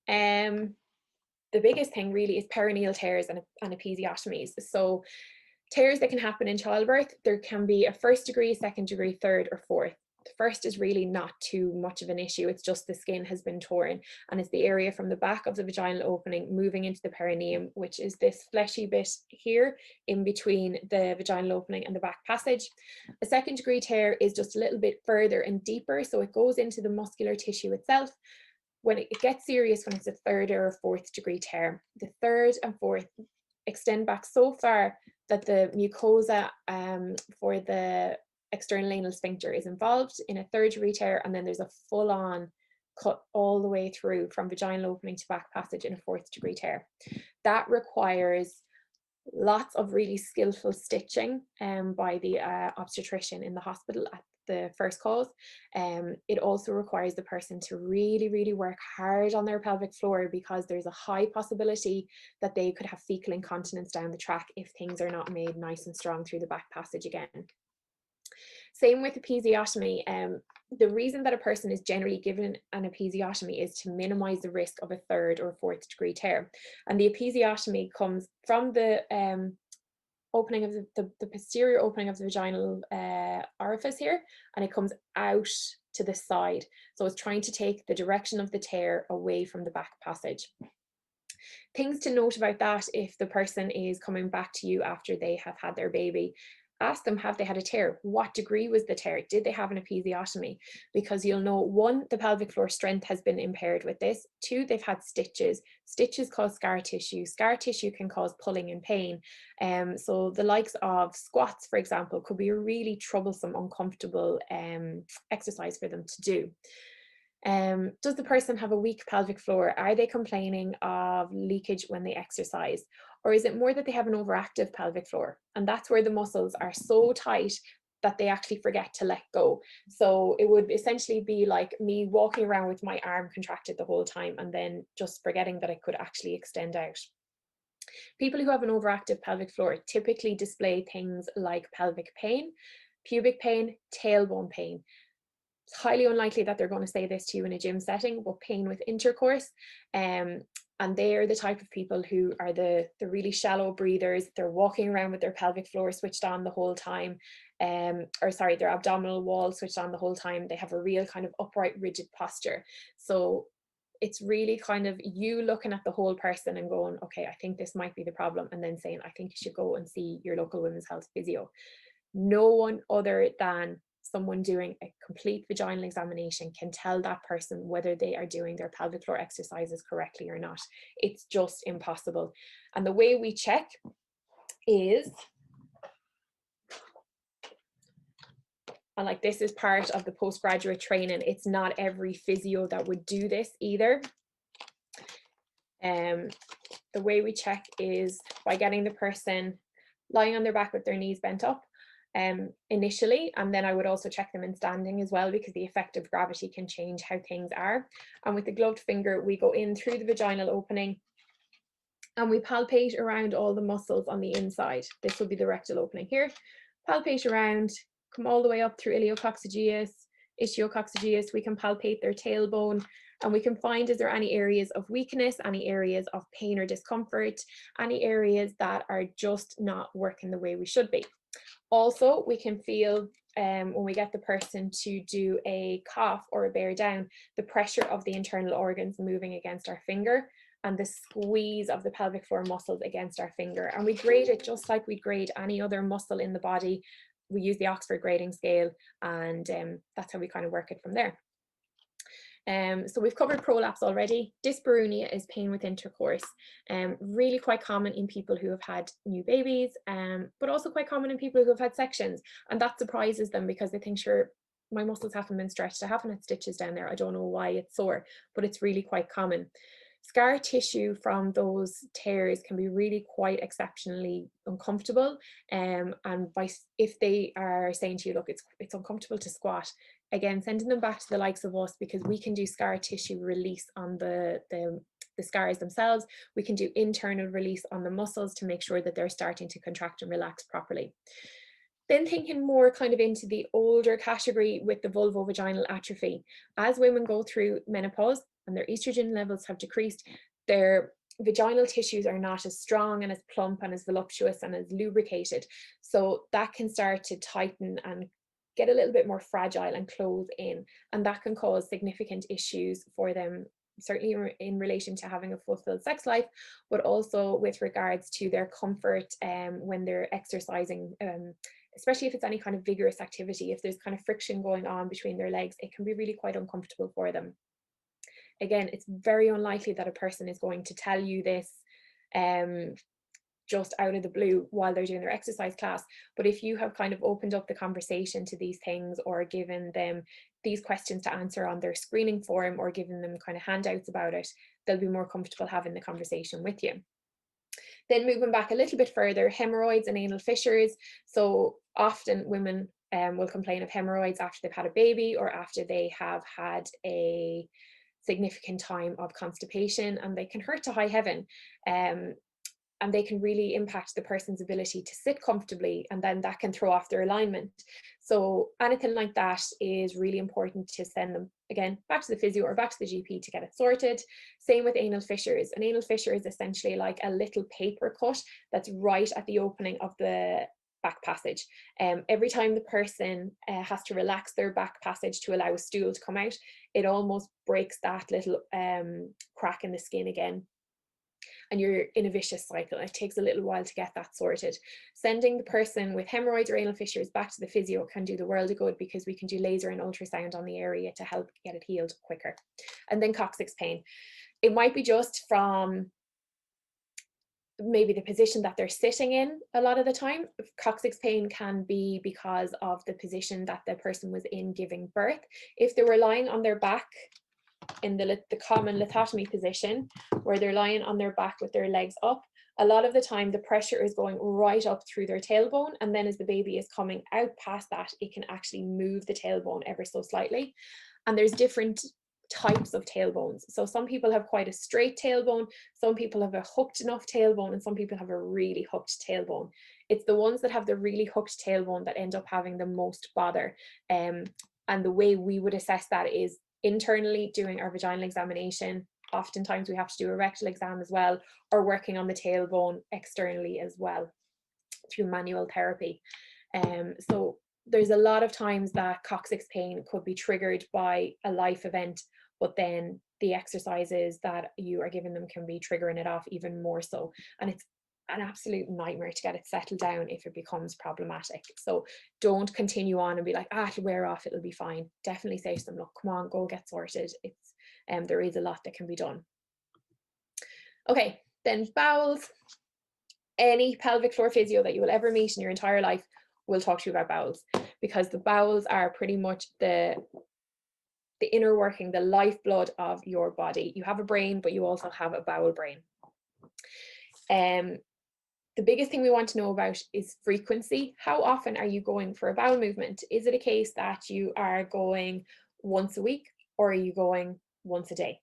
the biggest thing really is perineal tears and episiotomies. So tears that can happen in childbirth, there can be a 1st degree, 2nd degree, 3rd or 4th. The 1st is really not too much of an issue. It's just the skin has been torn, and it's the area from the back of the vaginal opening moving into the perineum, which is this fleshy bit here in between the vaginal opening and the back passage. A 2nd degree tear is just a little bit further and deeper, so it goes into the muscular tissue itself. When it gets serious, when it's a 3rd or a 4th degree tear, the 3rd and 4th extend back so far that the mucosa for the external anal sphincter is involved in a 3rd degree tear, and then there's a full-on cut all the way through from vaginal opening to back passage in a 4th degree tear. That requires lots of really skillful stitching by the obstetrician in the hospital at the first cause. It also requires the person to really work hard on their pelvic floor, because there's a high possibility that they could have fecal incontinence down the track if things are not made nice and strong through the back passage again. Same with episiotomy. The reason that a person is generally given an episiotomy is to minimize the risk of a 3rd or 4th degree tear. And the episiotomy comes from the opening of the posterior opening of the vaginal orifice here, and it comes out to the side. So it's trying to take the direction of the tear away from the back passage. Things to note about that: if the person is coming back to you after they have had their baby, ask them, have they had a tear? What degree was the tear? Did they have an episiotomy? Because you'll know, 1, the pelvic floor strength has been impaired with this. 2, they've had stitches. Stitches cause scar tissue. Scar tissue can cause pulling and pain. So the likes of squats, for example, could be a really troublesome, uncomfortable exercise for them to do. Does the person have a weak pelvic floor? Are they complaining of leakage when they exercise? Or is it more that they have an overactive pelvic floor? And that's where the muscles are so tight that they actually forget to let go. So it would essentially be like me walking around with my arm contracted the whole time and then just forgetting that it could actually extend out. People who have an overactive pelvic floor typically display things like pelvic pain, pubic pain, tailbone pain. It's highly unlikely that they're going to say this to you in a gym setting, but pain with intercourse. And they're the type of people who are the really shallow breathers. They're walking around with their pelvic floor switched on the whole time, their abdominal wall switched on the whole time. They have a real kind of upright, rigid posture. So it's really kind of you looking at the whole person and going, okay, I think this might be the problem, and then saying, I think you should go and see your local women's health physio. No one other than someone doing a complete vaginal examination can tell that person whether they are doing their pelvic floor exercises correctly or not. It's just impossible. And the way we check is, and like this is part of the postgraduate training, it's not every physio that would do this either. The way we check is by getting the person lying on their back with their knees bent up initially, and then I would also check them in standing as well, because the effect of gravity can change how things are. And with the gloved finger, we go in through the vaginal opening and we palpate around all the muscles on the inside. This will be the rectal opening here. Palpate around, come all the way up through iliococcygeus, ischio-coccygeus. We can palpate their tailbone, and we can find, is there any areas of weakness, any areas of pain or discomfort, any areas that are just not working the way we should be. Also, we can feel when we get the person to do a cough or a bear down, the pressure of the internal organs moving against our finger and the squeeze of the pelvic floor muscles against our finger. And we grade it just like we grade any other muscle in the body. We use the Oxford grading scale, and that's how we kind of work it from there. So we've covered prolapse already. Dyspareunia is pain with intercourse, really quite common in people who have had new babies, but also quite common in people who have had sections. And that surprises them because they think, sure, my muscles haven't been stretched, I haven't had stitches down there, I don't know why it's sore, but it's really quite common. Scar tissue from those tears can be really quite exceptionally uncomfortable. And if they are saying to you, look, it's uncomfortable to squat, again, sending them back to the likes of us, because we can do scar tissue release on the scars themselves. We can do internal release on the muscles to make sure that they're starting to contract and relax properly. Then thinking more kind of into the older category with the vulvovaginal atrophy. As women go through menopause and their estrogen levels have decreased, their vaginal tissues are not as strong and as plump and as voluptuous and as lubricated. So that can start to tighten and get a little bit more fragile and close in. And that can cause significant issues for them, certainly in relation to having a fulfilled sex life, but also with regards to their comfort when they're exercising, especially if it's any kind of vigorous activity. If there's kind of friction going on between their legs, it can be really quite uncomfortable for them. Again, it's very unlikely that a person is going to tell you this just out of the blue while they're doing their exercise class. But if you have kind of opened up the conversation to these things, or given them these questions to answer on their screening form, or given them kind of handouts about it, they'll be more comfortable having the conversation with you. Then moving back a little bit further, hemorrhoids and anal fissures. So often women will complain of hemorrhoids after they've had a baby, or after they have had a significant time of constipation, and they can hurt to high heaven. And they can really impact the person's ability to sit comfortably, and then that can throw off their alignment. So anything like that is really important to send them, again, back to the physio or back to the GP to get it sorted. Same with anal fissures. An anal fissure is essentially like a little paper cut that's right at the opening of the back passage. Every time the person has to relax their back passage to allow a stool to come out, it almost breaks that little crack in the skin again. And you're in a vicious cycle. It takes a little while to get that sorted. Sending the person with hemorrhoids or anal fissures back to the physio can do the world of good, because we can do laser and ultrasound on the area to help get it healed quicker. And then coccyx pain. It might be just from maybe the position that they're sitting in a lot of the time. Coccyx pain can be because of the position that the person was in giving birth. If they were lying on their back in the common lithotomy position, where they're lying on their back with their legs up, a lot of the time the pressure is going right up through their tailbone, and then as the baby is coming out past that, it can actually move the tailbone ever so slightly. And there's different types of tailbones. So some people have quite a straight tailbone, some people have a hooked enough tailbone, and some people have a really hooked tailbone. It's the ones that have the really hooked tailbone that end up having the most bother. And the way we would assess that is internally doing our vaginal examination. Oftentimes we have to do a rectal exam as well, or working on the tailbone externally as well through manual therapy. So there's a lot of times that coccyx pain could be triggered by a life event, but then the exercises that you are giving them can be triggering it off even more so. And it's an absolute nightmare to get it settled down if it becomes problematic. So don't continue on and be like, it'll wear off, it'll be fine. Definitely say to them, look, come on, go get sorted. It's there is a lot that can be done. Okay, then bowels. Any pelvic floor physio that you will ever meet in your entire life will talk to you about bowels, because the bowels are pretty much the inner working, the lifeblood of your body. You have a brain, but you also have a bowel brain. The biggest thing we want to know about is frequency. How often are you going for a bowel movement? Is it a case that you are going once a week, or are you going once a day?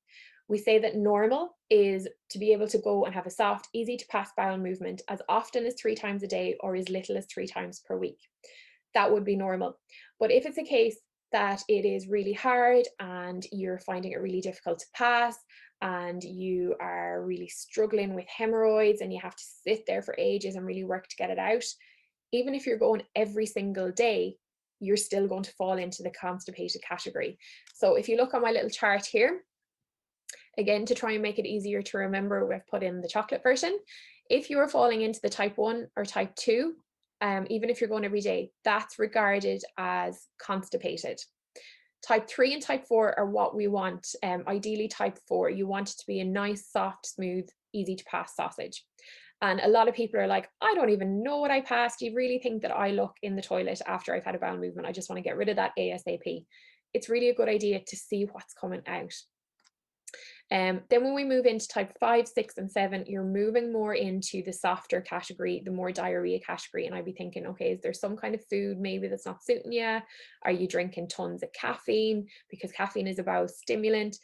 We say that normal is to be able to go and have a soft, easy to pass bowel movement as often as 3 times a day, or as little as 3 times per week. That would be normal. But if it's a case that it is really hard and you're finding it really difficult to pass, and you are really struggling with hemorrhoids and you have to sit there for ages and really work to get it out, even if you're going every single day, you're still going to fall into the constipated category. So if you look on my little chart here, again, to try and make it easier to remember, we've put in the chocolate version. If you are falling into the type 1 or type 2, even if you're going every day, that's regarded as constipated. Type 3 and type 4 are what we want. Ideally type 4, you want it to be a nice, soft, smooth, easy to pass sausage. And a lot of people are like, I don't even know what I passed. Do you really think that I look in the toilet after I've had a bowel movement? I just want to get rid of that ASAP. It's really a good idea to see what's coming out. Then when we move into type 5, 6, and 7, you're moving more into the softer category, the more diarrhea category. And I'd be thinking, okay, is there some kind of food maybe that's not suiting you? Are you drinking tons of caffeine? Because caffeine is a biostimulant.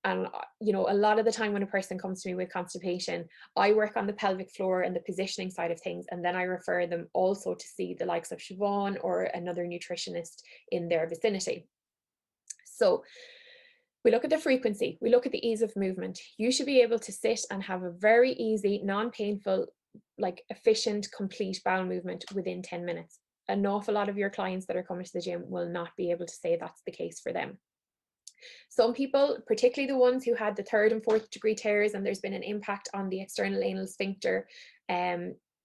And, you know, a lot of the time when a person comes to me with constipation, I work on the pelvic floor and the positioning side of things. And then I refer them also to see the likes of Siobhan or another nutritionist in their vicinity. So we look at the frequency, we look at the ease of movement. You should be able to sit and have a very easy, non-painful, like efficient, complete bowel movement within 10 minutes. An awful lot of your clients that are coming to the gym will not be able to say that's the case for them. Some people, particularly the ones who had the 3rd and 4th degree tears and there's been an impact on the external anal sphincter,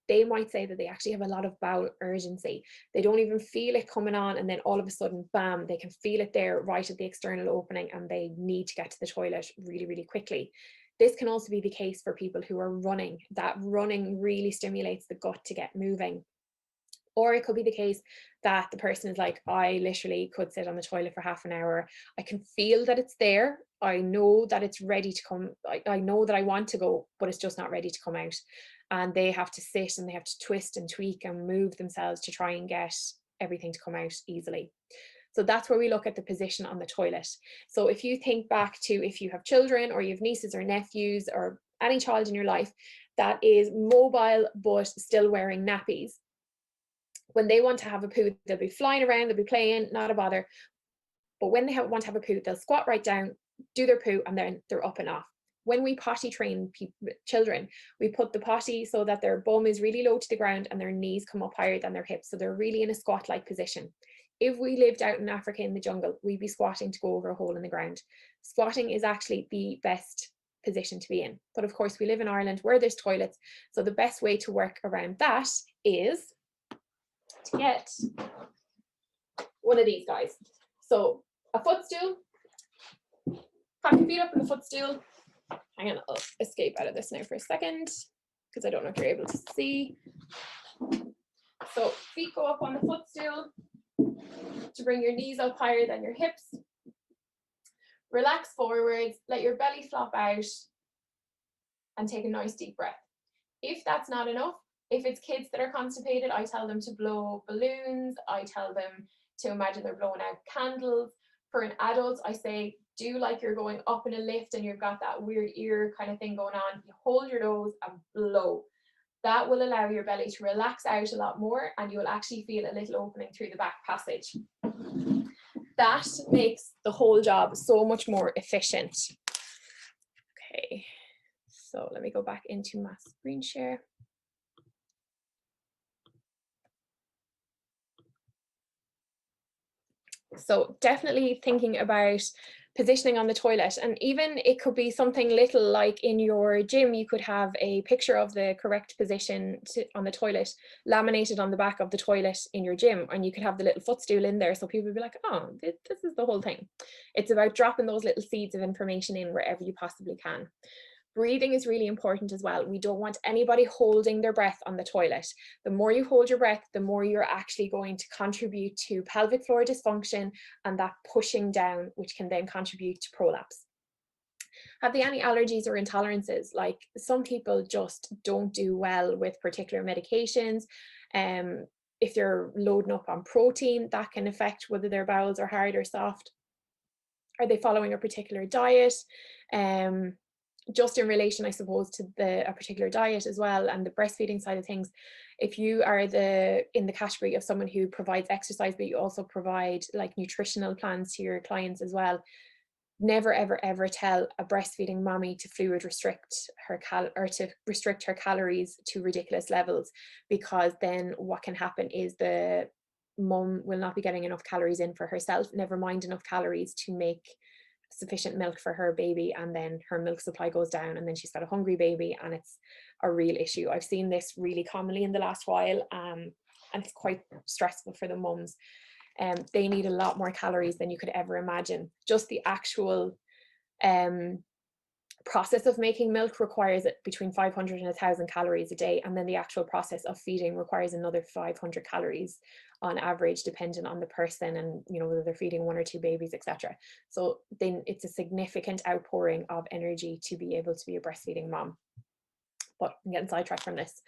they might say that they actually have a lot of bowel urgency. They don't even feel it coming on, and then all of a sudden, bam, they can feel it there right at the external opening and they need to get to the toilet really, really quickly. This can also be the case for people who are running. That running really stimulates the gut to get moving. Or it could be the case that the person is like, I literally could sit on the toilet for half an hour. I can feel that it's there. I know that it's ready to come. I know that I want to go, but it's just not ready to come out. And they have to sit and they have to twist and tweak and move themselves to try and get everything to come out easily. So that's where we look at the position on the toilet. So if you think back to if you have children or you have nieces or nephews or any child in your life that is mobile but still wearing nappies, when they want to have a poo, they'll be flying around, they'll be playing, not a bother. But when they want to have a poo, they'll squat right down, do their poo, and then they're up and off. When we potty train children, we put the potty so that their bum is really low to the ground and their knees come up higher than their hips. So they're really in a squat-like position. If we lived out in Africa in the jungle, we'd be squatting to go over a hole in the ground. Squatting is actually the best position to be in. But of course, we live in Ireland where there's toilets. So the best way to work around that is to get one of these guys. So a footstool, pop your feet up in the footstool. Hang on, I'll escape out of this now for a second because I don't know if you're able to see. So feet go up on the footstool to bring your knees up higher than your hips. Relax forwards, let your belly flop out and take a nice deep breath. If that's not enough, if it's kids that are constipated, I tell them to blow balloons. I tell them to imagine they're blowing out candles. For an adult, I say, do like you're going up in a lift and you've got that weird ear kind of thing going on. You hold your nose and blow. That will allow your belly to relax out a lot more and you will actually feel a little opening through the back passage. That makes the whole job so much more efficient. Okay, so let me go back into my screen share. So definitely thinking about positioning on the toilet, and even it could be something little like in your gym, you could have a picture of the correct position on the toilet laminated on the back of the toilet in your gym, and you could have the little footstool in there so people would be like, oh, this is the whole thing. It's about dropping those little seeds of information in wherever you possibly can. Breathing is really important as well. We don't want anybody holding their breath on the toilet. The more you hold your breath, the more you're actually going to contribute to pelvic floor dysfunction and that pushing down, which can then contribute to prolapse. Have they any allergies or intolerances? Like some people just don't do well with particular medications. If they're loading up on protein, that can affect whether their bowels are hard or soft. Are they following a particular diet? Just in relation, I suppose, to a particular diet as well, and the breastfeeding side of things, if you are in the category of someone who provides exercise, but you also provide like nutritional plans to your clients as well, never, ever, ever tell a breastfeeding mommy to fluid restrict her calories to ridiculous levels, because then what can happen is the mum will not be getting enough calories in for herself, never mind enough calories to make sufficient milk for her baby, and then her milk supply goes down and then she's got a hungry baby, and it's a real issue. I've seen this really commonly in the last while, and it's quite stressful for the mums. They need a lot more calories than you could ever imagine. Just the actual process of making milk requires between 500 and 1,000 calories a day, and then the actual process of feeding requires another 500 calories on average, depending on the person and, you know, whether they're feeding 1 or 2 babies, etc. So then it's a significant outpouring of energy to be able to be a breastfeeding mom. But I'm getting sidetracked from this.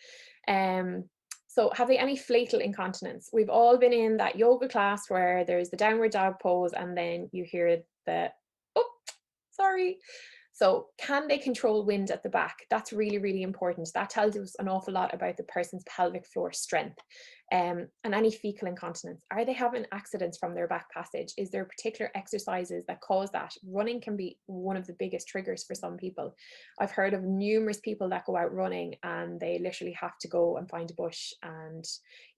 So have they any flatal incontinence? We've all been in that yoga class where there's the downward dog pose and then you hear the, oh, sorry. So can they control wind at the back? That's really, really important. That tells us an awful lot about the person's pelvic floor strength. And any fecal incontinence. Are they having accidents from their back passage? Is there particular exercises that cause that? Running can be one of the biggest triggers for some people. I've heard of numerous people that go out running and they literally have to go and find a bush, and,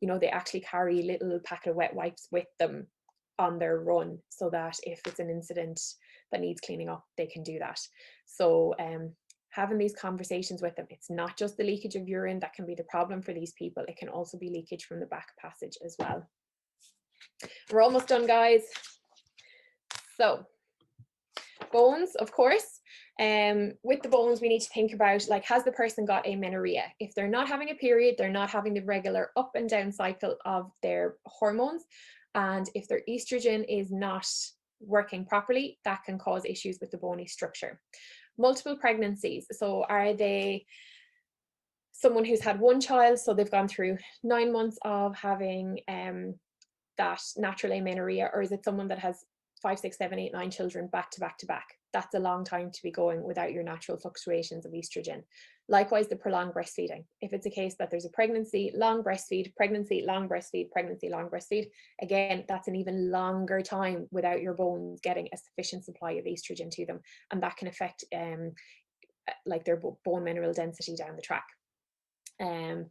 you know, they actually carry a little packet of wet wipes with them on their run, so that if it's an incident that needs cleaning up, they can do that. So having these conversations with them, it's not just the leakage of urine that can be the problem for these people, it can also be leakage from the back passage as well. We're almost done, guys. So bones, of course. With the bones, we need to think about, like, has the person got amenorrhea? If they're not having a period, they're not having the regular up and down cycle of their hormones, and if their estrogen is not working properly, that can cause issues with the bony structure. Multiple pregnancies. So are they someone who's had one child, so they've gone through 9 months of having that natural amenorrhea, or is it someone that has 5, 6, 7, 8, 9 children back to back to back? That's a long time to be going without your natural fluctuations of estrogen. Likewise, the prolonged breastfeeding. If it's a case that there's a pregnancy, long breastfeed, pregnancy, long breastfeed, pregnancy, long breastfeed, again, that's an even longer time without your bones getting a sufficient supply of estrogen to them. And that can affect like their bone mineral density down the track. Now,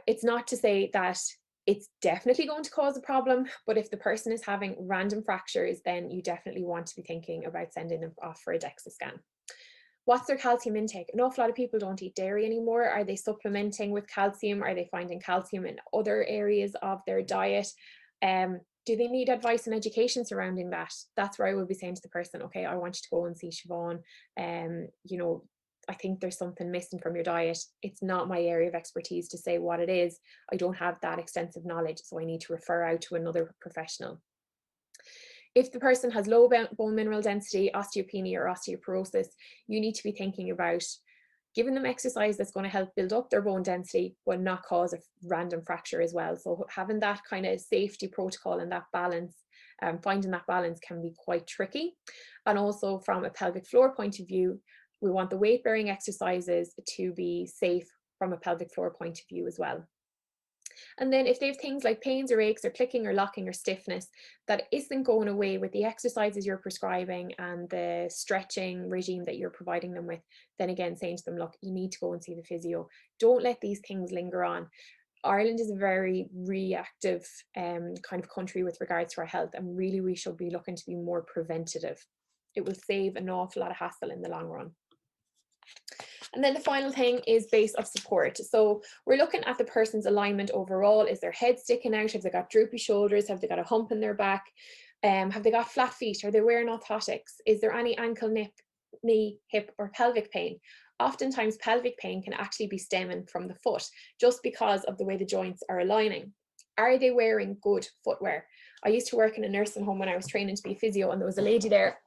it's not to say that it's definitely going to cause a problem, but if the person is having random fractures, then you definitely want to be thinking about sending them off for a DEXA scan. What's their calcium intake? An awful lot of people don't eat dairy anymore. Are they supplementing with calcium? Are they finding calcium in other areas of their diet? Do they need advice and education surrounding that? That's where I would be saying to the person, okay, I want you to go and see Siobhan. You know, I think there's something missing from your diet. It's not my area of expertise to say what it is. I don't have that extensive knowledge, so I need to refer out to another professional. If the person has low bone mineral density, osteopenia or osteoporosis, you need to be thinking about giving them exercise that's going to help build up their bone density, but not cause a random fracture as well. So having that kind of safety protocol and that balance, finding that balance can be quite tricky. And also from a pelvic floor point of view, we want the weight-bearing exercises to be safe from a pelvic floor point of view as well. And then if they have things like pains or aches or clicking or locking or stiffness that isn't going away with the exercises you're prescribing and the stretching regime that you're providing them with, then again saying to them, look, you need to go and see the physio. Don't let these things linger on. Ireland is a very reactive kind of country with regards to our health, and really we should be looking to be more preventative. It will save an awful lot of hassle in the long run. And then the final thing is base of support. So we're looking at the person's alignment overall. Is their head sticking out? Have they got droopy shoulders? Have they got a hump in their back? Have they got flat feet? Are they wearing orthotics? Is there any ankle, knee, hip or pelvic pain? Oftentimes pelvic pain can actually be stemming from the foot just because of the way the joints are aligning. Are they wearing good footwear? I used to work in a nursing home when I was training to be a physio, and there was a lady there,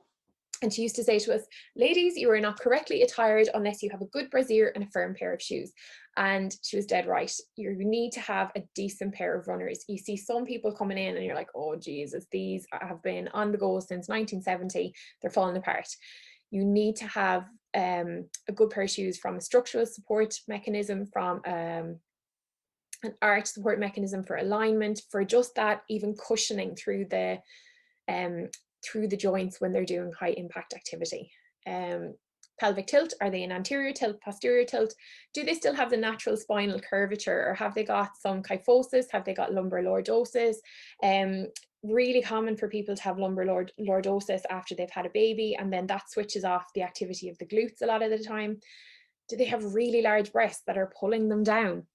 and she used to say to us, ladies, you are not correctly attired unless you have a good brassiere and a firm pair of shoes. And she was dead right. You need to have a decent pair of runners. You see some people coming in and you're like, oh Jesus, these have been on the go since 1970. They're falling apart. You need to have a good pair of shoes from a structural support mechanism, from an arch support mechanism for alignment, for just that even cushioning through the joints when they're doing high impact activity. Pelvic tilt, are they in anterior tilt, posterior tilt? Do they still have the natural spinal curvature, or have they got some kyphosis? Have they got lumbar lordosis? Really common for people to have lumbar lordosis after they've had a baby, and then that switches off the activity of the glutes a lot of the time. Do they have really large breasts that are pulling them down?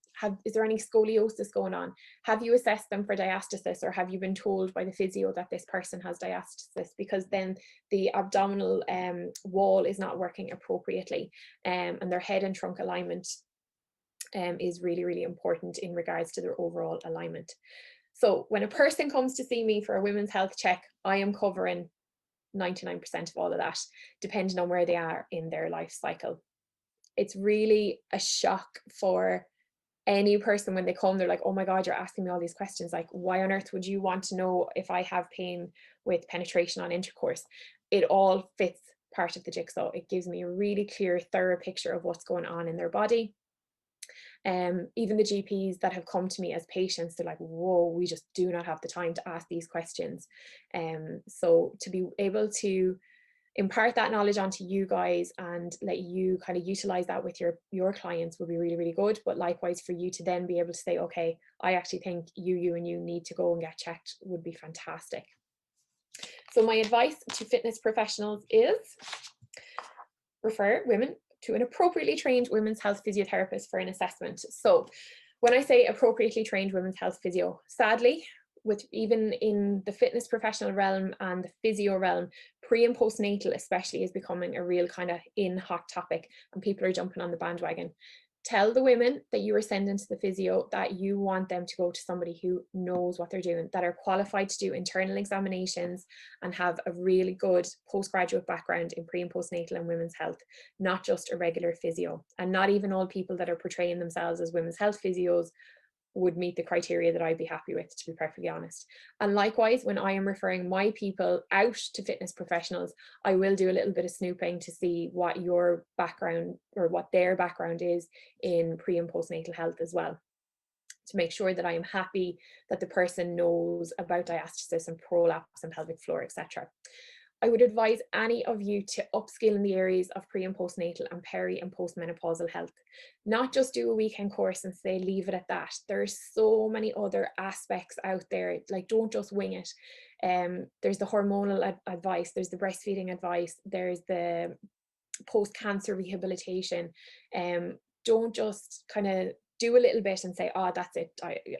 is there any scoliosis going on? Have you assessed them for diastasis, or have you been told by the physio that this person has diastasis? Because then the abdominal wall is not working appropriately, and their head and trunk alignment is really, really important in regards to their overall alignment. So when a person comes to see me for a women's health check, I am covering 99% of all of that, depending on where they are in their life cycle. It's really a shock for any person when they come. They're like, oh my God, you're asking me all these questions. Like, why on earth would you want to know if I have pain with penetration on intercourse? It all fits part of the jigsaw. It gives me a really clear, thorough picture of what's going on in their body. Even the GPs that have come to me as patients, they're like, whoa, we just do not have the time to ask these questions. So to be able to impart that knowledge onto you guys and let you kind of utilize that with your clients would be really, really good. But likewise, for you to then be able to say, okay, I actually think you need to go and get checked would be fantastic. So my advice to fitness professionals is refer women to an appropriately trained women's health physiotherapist for an assessment. So when I say appropriately trained women's health physio, sadly, with even in the fitness professional realm and the physio realm, pre and postnatal especially is becoming a real kind of hot topic, and people are jumping on the bandwagon. Tell the women that you are sending to the physio that you want them to go to somebody who knows what they're doing, that are qualified to do internal examinations and have a really good postgraduate background in pre and postnatal and women's health, not just a regular physio. And not even all people that are portraying themselves as women's health physios would meet the criteria that I'd be happy with, to be perfectly honest. And likewise, when I am referring my people out to fitness professionals, I will do a little bit of snooping to see what your background or what their background is in pre and postnatal health as well, to make sure that I am happy that the person knows about diastasis and prolapse and pelvic floor, etc. I would advise any of you to upskill in the areas of pre and postnatal and peri and postmenopausal health. Not just do a weekend course and say leave it at that. There's so many other aspects out there. Like, don't just wing it. There's the hormonal advice, there's the breastfeeding advice, there's the post-cancer rehabilitation. Don't just kind of do a little bit and say, oh, that's it,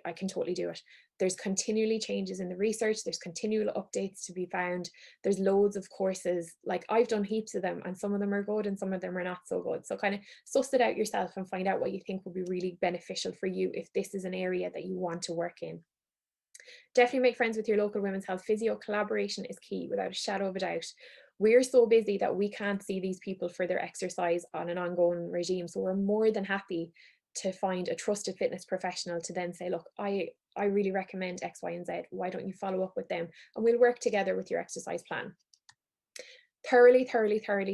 I can totally do it. There's continually changes in the research, there's continual updates to be found, there's loads of courses. Like, I've done heaps of them, and some of them are good and some of them are not so good. So kind of suss it out yourself and find out what you think will be really beneficial for you if this is an area that you want to work in. Definitely make friends with your local women's health physio. Collaboration is key, without a shadow of a doubt. We're so busy that we can't see these people for their exercise on an ongoing regime. So we're more than happy to find a trusted fitness professional to then say, look, I really recommend X, Y, and Z. Why don't you follow up with them? And we'll work together with your exercise plan. Thoroughly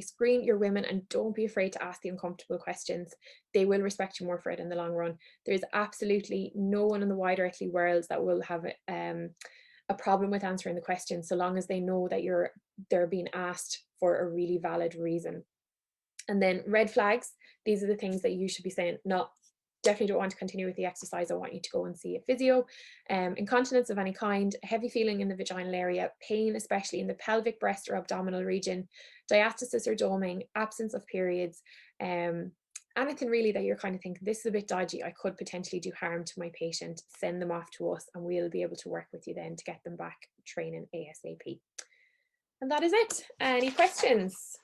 screen your women, and don't be afraid to ask the uncomfortable questions. They will respect you more for it in the long run. There's absolutely no one in the wide earthly world that will have a problem with answering the question, so long as they know that they're being asked for a really valid reason. And then red flags, these are the things that you should be saying, no, definitely don't want to continue with the exercise, I want you to go and see a physio. Incontinence of any kind, heavy feeling in the vaginal area, pain especially in the pelvic, breast or abdominal region, diastasis or doming, absence of periods, anything really that you're kind of thinking, this is a bit dodgy, I could potentially do harm to my patient, send them off to us and we'll be able to work with you then to get them back training ASAP. And that is it. Any questions?